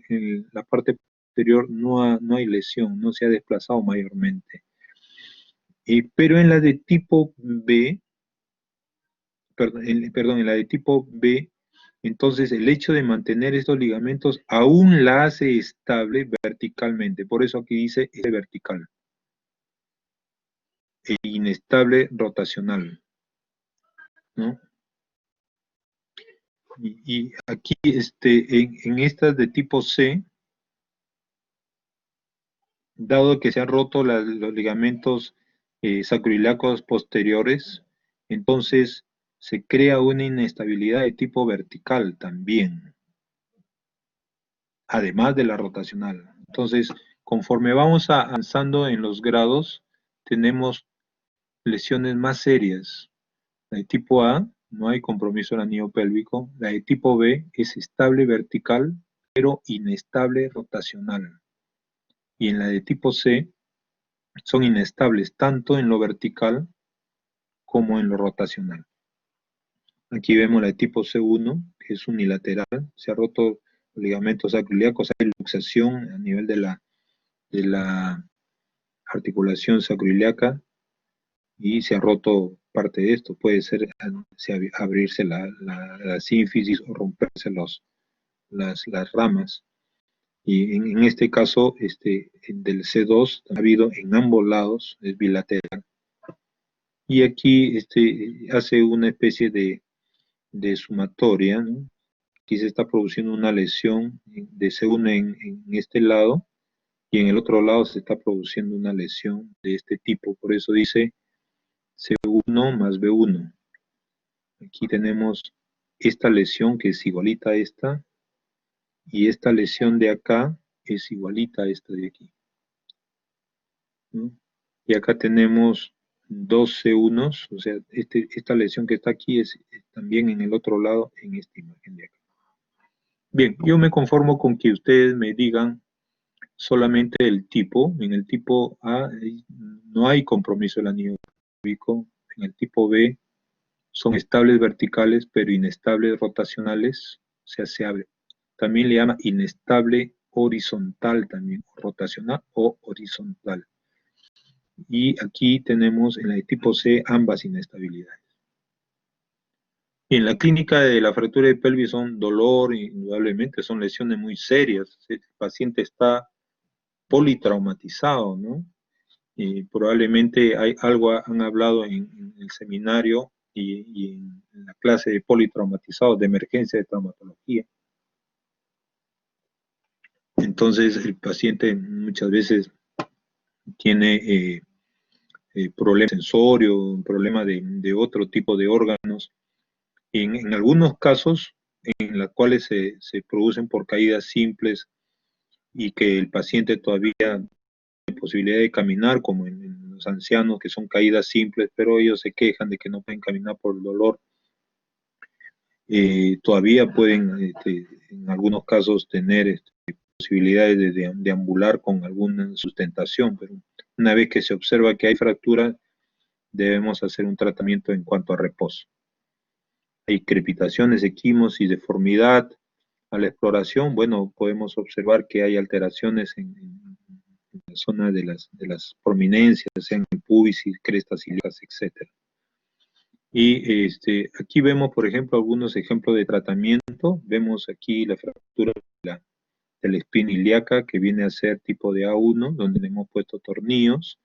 En la parte posterior no hay lesión, no se ha desplazado mayormente. Pero en la de tipo B, perdón, en la de tipo B, entonces el hecho de mantener estos ligamentos aún la hace estable verticalmente. Por eso aquí dice vertical. E inestable rotacional, ¿no? Y aquí, en estas de tipo C, dado que se han roto los ligamentos sacroiliacos posteriores, entonces se crea una inestabilidad de tipo vertical también, además de la rotacional. Entonces, conforme vamos avanzando en los grados, tenemos lesiones más serias. La de tipo A, no hay compromiso del anillo pélvico. La de tipo B es estable vertical, pero inestable rotacional. Y en la de tipo C, son inestables tanto en lo vertical como en lo rotacional. Aquí vemos la de tipo C1, que es unilateral, se ha roto los ligamentos sacroiliacos, hay luxación a nivel de la articulación sacroiliaca y se ha roto parte de esto. Puede ser abrirse la sínfisis o romperse las ramas. Y en este caso, del C2 ha habido en ambos lados, es bilateral. Y aquí hace una especie de sumatoria, ¿no? Aquí se está produciendo una lesión de C1 en este lado, y en el otro lado se está produciendo una lesión de este tipo. Por eso dice C1 más B1. Aquí tenemos esta lesión que es igualita a esta, y esta lesión de acá es igualita a esta de aquí, ¿no? Y acá tenemos dos C1s, o sea, esta lesión que está aquí es también en el otro lado, en esta imagen de acá. Bien, yo me conformo con que ustedes me digan solamente el tipo. En el tipo A no hay compromiso del anillo pélvico. En el tipo B son estables verticales, pero inestables rotacionales, o sea, se abre. También le llama inestable horizontal también, rotacional o horizontal. Y aquí tenemos en la de tipo C ambas inestabilidades. En la clínica de la fractura de pelvis son dolor, indudablemente, son lesiones muy serias. El paciente está politraumatizado, ¿no? Y probablemente han hablado en el seminario y en la clase de politraumatizados de emergencia de traumatología. Entonces el paciente muchas veces tiene problemas sensorios, un problema de otro tipo de órganos. En algunos casos, en los cuales se producen por caídas simples y que el paciente todavía tiene posibilidad de caminar, como en los ancianos, que son caídas simples, pero ellos se quejan de que no pueden caminar por el dolor. Todavía pueden, en algunos casos, tener posibilidades de deambular con alguna sustentación, pero una vez que se observa que hay fractura, debemos hacer un tratamiento en cuanto a reposo. Hay crepitaciones, equimos deformidad. A la exploración, bueno, podemos observar que hay alteraciones en la zona de las prominencias, sean el pubis, crestas ilíacas, etcétera. Y aquí vemos, por ejemplo, algunos ejemplos de tratamiento. Vemos aquí la fractura de la espina ilíaca, que viene a ser tipo de A1, donde le hemos puesto tornillos.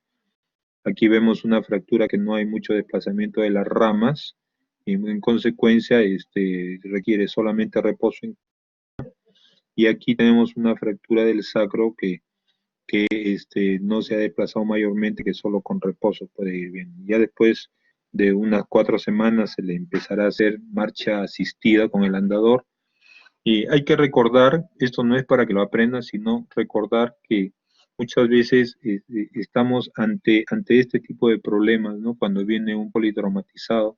Aquí vemos una fractura que no hay mucho desplazamiento de las ramas, y en consecuencia requiere solamente reposo. Y aquí tenemos una fractura del sacro que no se ha desplazado mayormente, que solo con reposo puede ir bien. Ya después de unas 4 semanas se le empezará a hacer marcha asistida con el andador. Y hay que recordar, esto no es para que lo aprendan, sino recordar que muchas veces estamos ante este tipo de problemas, ¿no? Cuando viene un politraumatizado,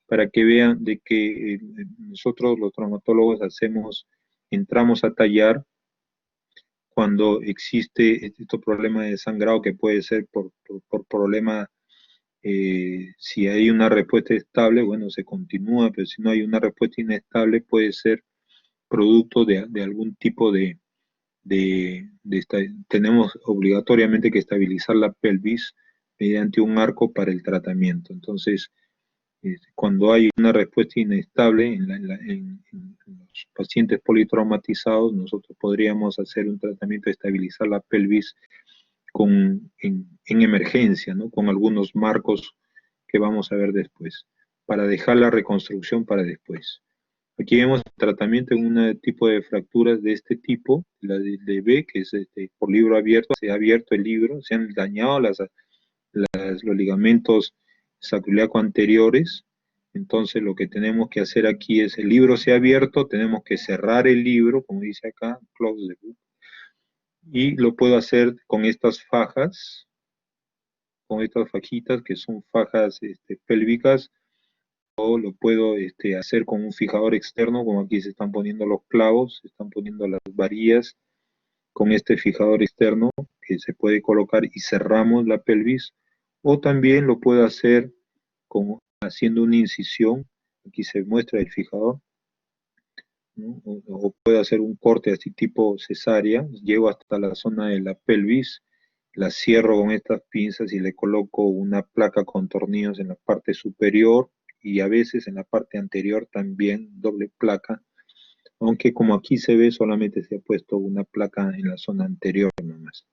para que vean de que nosotros los traumatólogos entramos a tallar cuando existe este problema de sangrado, que puede ser por problema, si hay una respuesta estable, bueno, se continúa, pero si no hay una respuesta inestable, puede ser producto de algún tipo tenemos obligatoriamente que estabilizar la pelvis mediante un arco para el tratamiento. Entonces, cuando hay una respuesta inestable en los pacientes politraumatizados, nosotros podríamos hacer un tratamiento de estabilizar la pelvis en emergencia, ¿no? Con algunos marcos que vamos a ver después, para dejar la reconstrucción para después. Aquí vemos el tratamiento en un tipo de fracturas de este tipo, la de B, que es por libro abierto. Se ha abierto el libro, se han dañado los ligamentos sacroiliaco anteriores. Entonces lo que tenemos que hacer aquí es, el libro se ha abierto, tenemos que cerrar el libro, como dice acá, close the book, y lo puedo hacer con estas fajas, con estas fajitas que son fajas pélvicas, o lo puedo hacer con un fijador externo, como aquí se están poniendo los clavos, se están poniendo las varillas con este fijador externo que se puede colocar y cerramos la pelvis, o también lo puedo hacer haciendo una incisión, aquí se muestra el fijador, ¿no? O puedo hacer un corte así tipo cesárea, llego hasta la zona de la pelvis, la cierro con estas pinzas y le coloco una placa con tornillos en la parte superior y a veces en la parte anterior también doble placa, aunque como aquí se ve solamente se ha puesto una placa en la zona anterior nomás,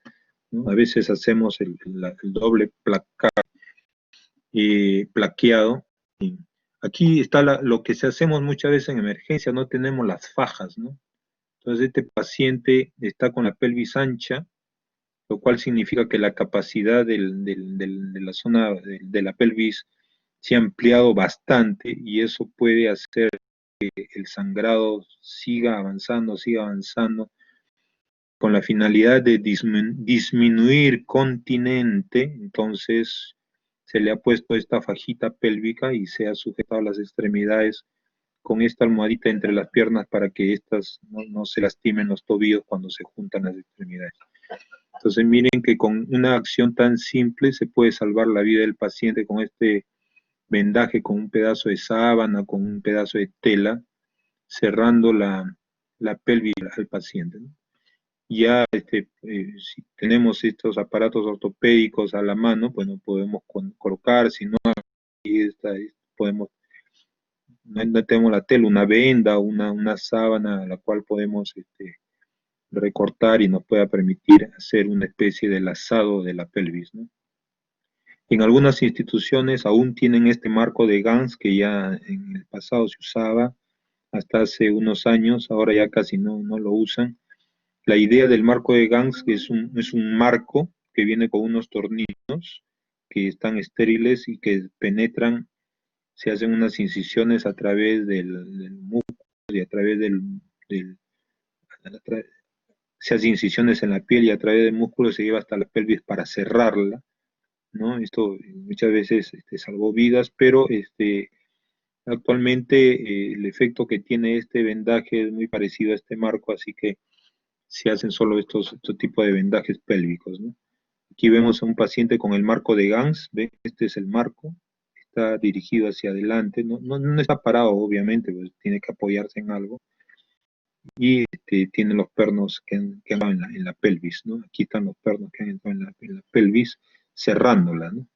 ¿no? A veces hacemos el doble placa, plaqueado. Y aquí está lo que se hacemos muchas veces en emergencia, no tenemos las fajas, ¿no? Entonces este paciente está con la pelvis ancha, lo cual significa que la capacidad de la zona de la pelvis se ha ampliado bastante y eso puede hacer que el sangrado siga avanzando, con la finalidad de disminuir continente. Entonces se le ha puesto esta fajita pélvica y se ha sujetado las extremidades con esta almohadita entre las piernas para que éstas no se lastimen los tobillos cuando se juntan las extremidades. Entonces miren que con una acción tan simple se puede salvar la vida del paciente con este vendaje, con un pedazo de sábana, con un pedazo de tela, cerrando la pelvis al paciente, ¿no? Ya si tenemos estos aparatos ortopédicos a la mano, bueno, podemos colocar, si no, podemos, no tenemos la tela, una venda, una sábana a la cual podemos recortar y nos pueda permitir hacer una especie de lazado de la pelvis, ¿no? En algunas instituciones aún tienen este marco de Gans que ya en el pasado se usaba hasta hace unos años, ahora ya casi no lo usan, La idea del marco de Gans es un marco que viene con unos tornillos que están estériles y que penetran, se hacen unas incisiones a través del músculo y a través del a tra- se hacen incisiones en la piel y a través del músculo se lleva hasta la pelvis para cerrarla, ¿no? Esto muchas veces salvó vidas, pero actualmente el efecto que tiene este vendaje es muy parecido a este marco, así que se hacen solo estos tipos de vendajes pélvicos, ¿no? Aquí vemos a un paciente con el marco de Gans, ¿ven? Este es el marco, está dirigido hacia adelante, no está parado obviamente, pues tiene que apoyarse en algo, y tiene los pernos que han entrado en la pelvis, ¿no? Aquí están los pernos que han entrado en la pelvis, cerrándola, ¿no?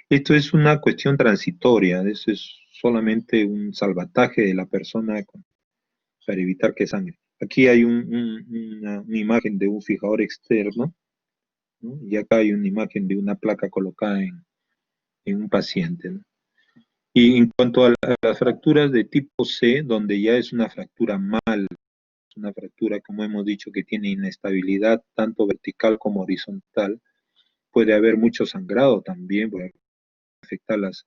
Esto es una cuestión transitoria, eso es solamente un salvataje de la persona para evitar que sangre. Aquí hay una imagen de un fijador externo, ¿no? Y acá hay una imagen de una placa colocada en un paciente, ¿no? Y en cuanto a las fracturas de tipo C, donde ya es una fractura mal, una fractura, como hemos dicho, que tiene inestabilidad tanto vertical como horizontal, puede haber mucho sangrado también, puede afectar los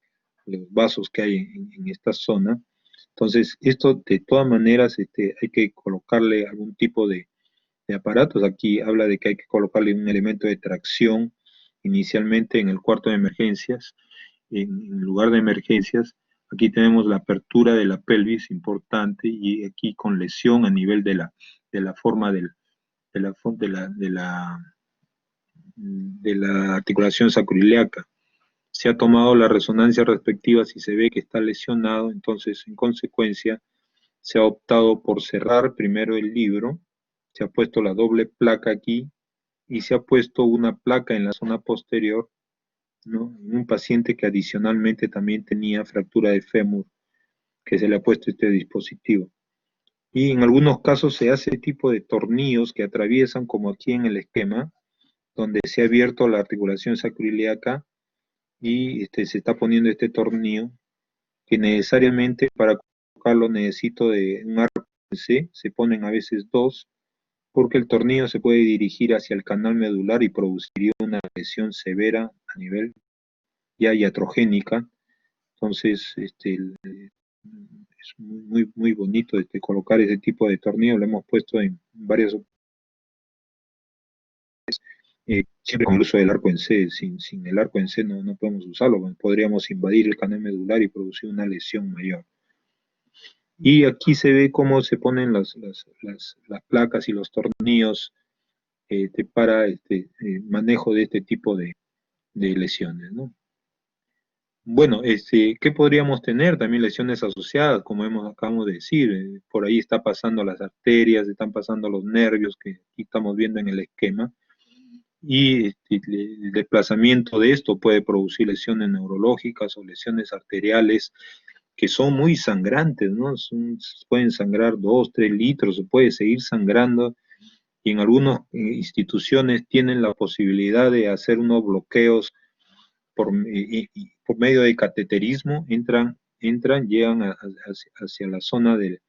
vasos que hay en esta zona. Entonces, esto de todas maneras hay que colocarle algún tipo de aparatos. Aquí habla de que hay que colocarle un elemento de tracción inicialmente en el cuarto de emergencias. En lugar de emergencias, aquí tenemos la apertura de la pelvis importante y aquí con lesión a nivel de la forma de la articulación sacroiliaca. Se ha tomado la resonancia respectiva si se ve que está lesionado, entonces en consecuencia se ha optado por cerrar primero el libro, se ha puesto la doble placa aquí y se ha puesto una placa en la zona posterior, ¿no? En un paciente que adicionalmente también tenía fractura de fémur, que se le ha puesto este dispositivo. Y en algunos casos se hace tipo de tornillos que atraviesan, como aquí en el esquema, donde se ha abierto la articulación sacroiliaca y se está poniendo este tornillo, que necesariamente para colocarlo necesito de un arco en C, se ponen a veces dos, porque el tornillo se puede dirigir hacia el canal medular y produciría una lesión severa a nivel ya iatrogénica. Entonces, es muy, muy bonito colocar ese tipo de tornillo, lo hemos puesto en varias siempre con el uso del arco en C. Sin el arco en C no podemos usarlo, podríamos invadir el canal medular y producir una lesión mayor. Y aquí se ve cómo se ponen las placas y los tornillos para manejo de este tipo de lesiones, ¿no? Bueno, ¿qué podríamos tener? También lesiones asociadas, como acabamos de decir, por ahí está pasando las arterias, están pasando los nervios que aquí estamos viendo en el esquema, y el desplazamiento de esto puede producir lesiones neurológicas o lesiones arteriales que son muy sangrantes, ¿no? Pueden sangrar 2, 3 litros, se puede seguir sangrando, y en algunas instituciones tienen la posibilidad de hacer unos bloqueos por medio de cateterismo, llegan hacia la zona de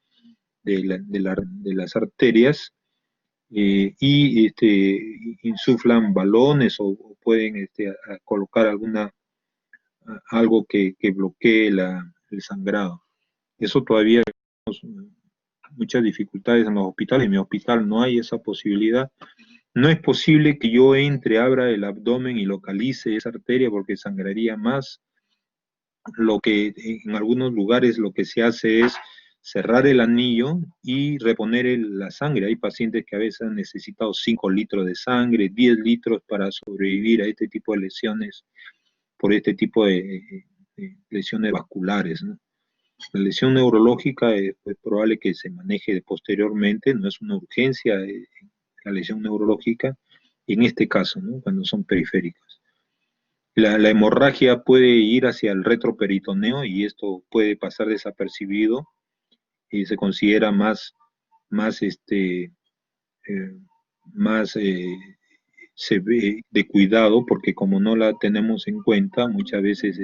las arterias, y insuflan balones o pueden colocar algo que bloquee el sangrado. Eso todavía tenemos muchas dificultades en los hospitales. En mi hospital no hay esa posibilidad. No es posible que yo entre, abra el abdomen y localice esa arteria porque sangraría más. Lo que en algunos lugares lo que se hace es cerrar el anillo y reponer la sangre. Hay pacientes que a veces han necesitado 5 litros de sangre, 10 litros para sobrevivir a este tipo de lesiones, por este tipo de lesiones vasculares, ¿no? La lesión neurológica es probable que se maneje posteriormente, no es una urgencia la lesión neurológica, en este caso, ¿no? Cuando son periféricas. La hemorragia puede ir hacia el retroperitoneo y esto puede pasar desapercibido y se considera más, eh, más se ve de cuidado porque como no la tenemos en cuenta, muchas veces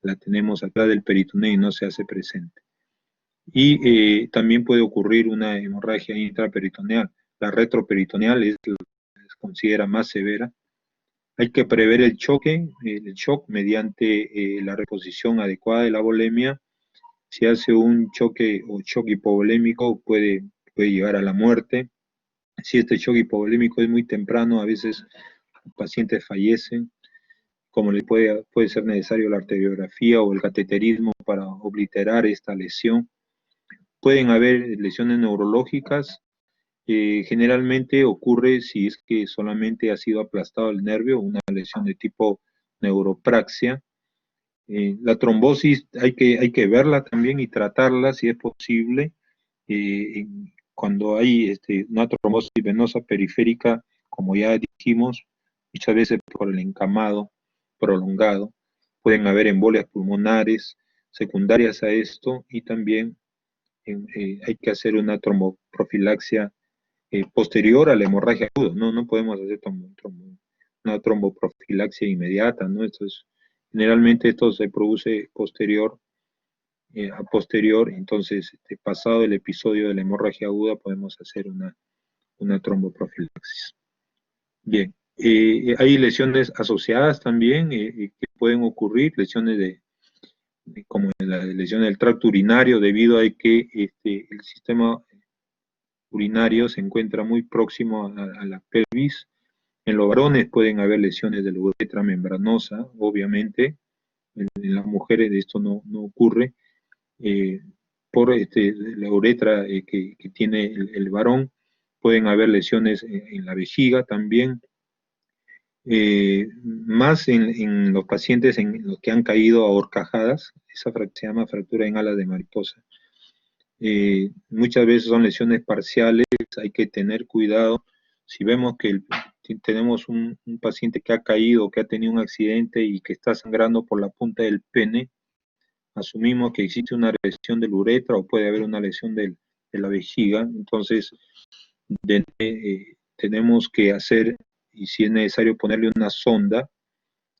la tenemos atrás del peritoneo y no se hace presente. Y también puede ocurrir una hemorragia intraperitoneal. La retroperitoneal se considera más severa. Hay que prever el shock mediante la reposición adecuada de la volemia. Si hace un choque o shock hipovolémico puede llegar a la muerte. Si este shock hipovolémico es muy temprano, a veces los pacientes fallecen, como puede ser necesario la arteriografía o el cateterismo para obliterar esta lesión. Pueden haber lesiones neurológicas. Generalmente ocurre si es que solamente ha sido aplastado el nervio, una lesión de tipo neuropraxia. La trombosis hay que verla también y tratarla si es posible. Cuando hay una trombosis venosa periférica, como ya dijimos, muchas veces por el encamado prolongado, pueden haber embolias pulmonares secundarias a esto y también hay que hacer una tromboprofilaxia posterior a la hemorragia aguda. No podemos hacer una tromboprofilaxia inmediata, ¿no? Generalmente esto se produce a posterior, entonces pasado el episodio de la hemorragia aguda podemos hacer una tromboprofilaxis. Bien, hay lesiones asociadas también que pueden ocurrir, lesiones como la lesión del tracto urinario, debido a que el sistema urinario se encuentra muy próximo a la pelvis. En los varones pueden haber lesiones de la uretra membranosa, obviamente. En las mujeres esto no ocurre. Por la uretra que tiene el varón, pueden haber lesiones en la vejiga también. Más en los pacientes en los que han caído a horcajadas, esa se llama fractura en alas de mariposa. Muchas veces son lesiones parciales, hay que tener cuidado. Si vemos que tenemos un paciente que ha caído, que ha tenido un accidente y que está sangrando por la punta del pene, asumimos que existe una lesión del uretra o puede haber una lesión de la vejiga. Entonces tenemos que hacer, y si es necesario ponerle una sonda,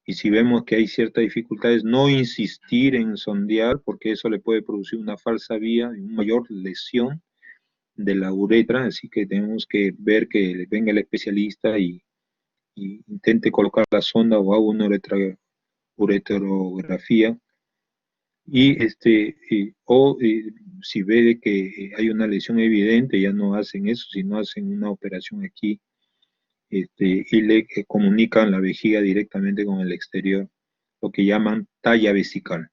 y si vemos que hay ciertas dificultades, no insistir en sondear, porque eso le puede producir una falsa vía y una mayor lesión de la uretra, así que tenemos que ver que venga el especialista y intente colocar la sonda o haga una ureterografía, y si ve de que hay una lesión evidente, ya no hacen eso, sino hacen una operación aquí, y le comunican la vejiga directamente con el exterior, lo que llaman talla vesical.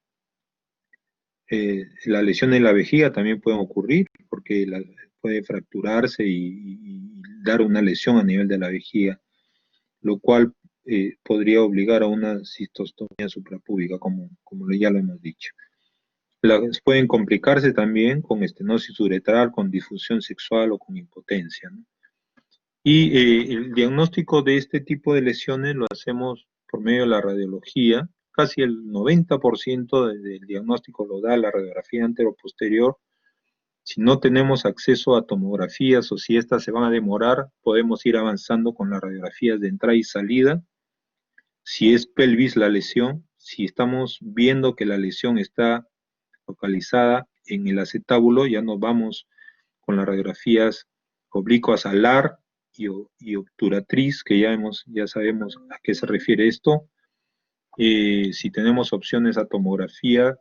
Las lesiones en la vejiga también pueden ocurrir porque puede fracturarse y dar una lesión a nivel de la vejiga, lo cual podría obligar a una cistostomía suprapúbica, como ya lo hemos dicho. Pueden complicarse también con estenosis uretral, con disfunción sexual o con impotencia, ¿no? Y el diagnóstico de este tipo de lesiones lo hacemos por medio de la radiología. Casi el 90% del diagnóstico lo da la radiografía anteroposterior. Si no tenemos acceso a tomografías o si estas se van a demorar, podemos ir avanzando con las radiografías de entrada y salida. Si es pelvis la lesión, si estamos viendo que la lesión está localizada en el acetábulo, ya nos vamos con las radiografías oblicuas alar y obturatriz, que ya sabemos a qué se refiere esto. Si tenemos opciones a tomografía,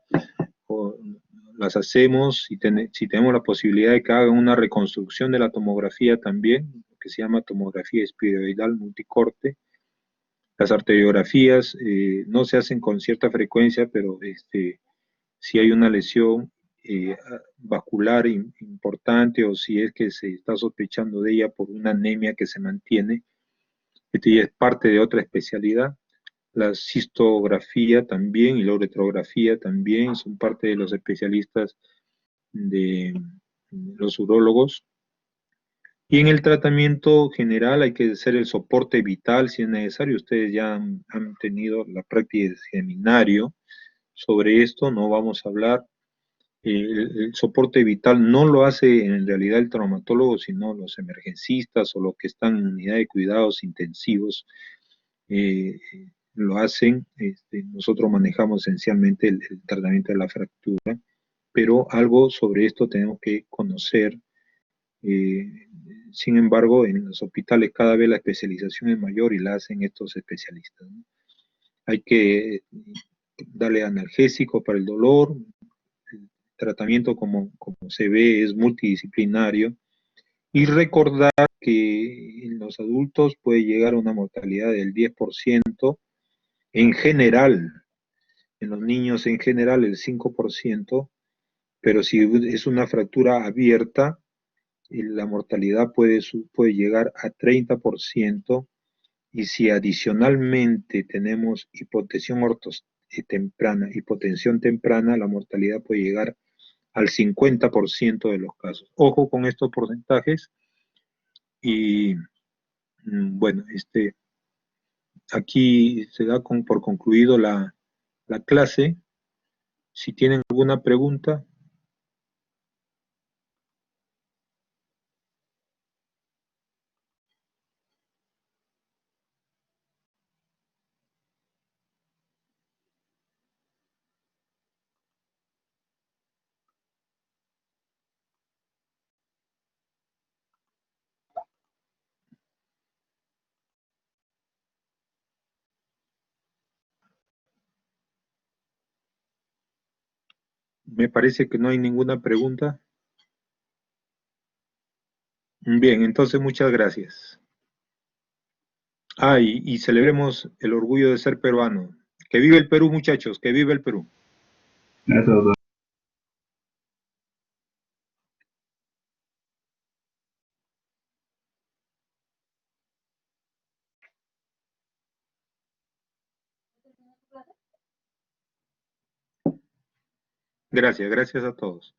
las hacemos. Si tenemos la posibilidad de que hagan una reconstrucción de la tomografía también, que se llama tomografía espiroidal multicorte. Las arteriografías no se hacen con cierta frecuencia, pero si hay una lesión vascular importante o si es que se está sospechando de ella por una anemia que se mantiene, ya es parte de otra especialidad. La cistografía también y la uretrografía también son parte de los especialistas de los urólogos. Y en el tratamiento general hay que hacer el soporte vital si es necesario. Ustedes ya han tenido la práctica de seminario sobre esto, no vamos a hablar. El soporte vital no lo hace en realidad el traumatólogo, sino los emergencistas o los que están en unidad de cuidados intensivos lo hacen. Nosotros manejamos esencialmente el tratamiento de la fractura, pero algo sobre esto tenemos que conocer. Sin embargo, en los hospitales cada vez la especialización es mayor y la hacen estos especialistas, ¿no? Hay que darle analgésico para el dolor, el tratamiento como se ve es multidisciplinario y recordar que en los adultos puede llegar a una mortalidad del 10% en general, en los niños en general el 5%, pero si es una fractura abierta, la mortalidad puede llegar a 30%, y si adicionalmente tenemos hipotensión temprana, la mortalidad puede llegar al 50% de los casos. Ojo con estos porcentajes y bueno, aquí se da por concluido la clase. Si tienen alguna pregunta, me parece que no hay ninguna pregunta. Bien, entonces muchas gracias. Y celebremos el orgullo de ser peruano. Que vive el Perú, muchachos, que vive el Perú. Eso, Gracias, gracias a todos.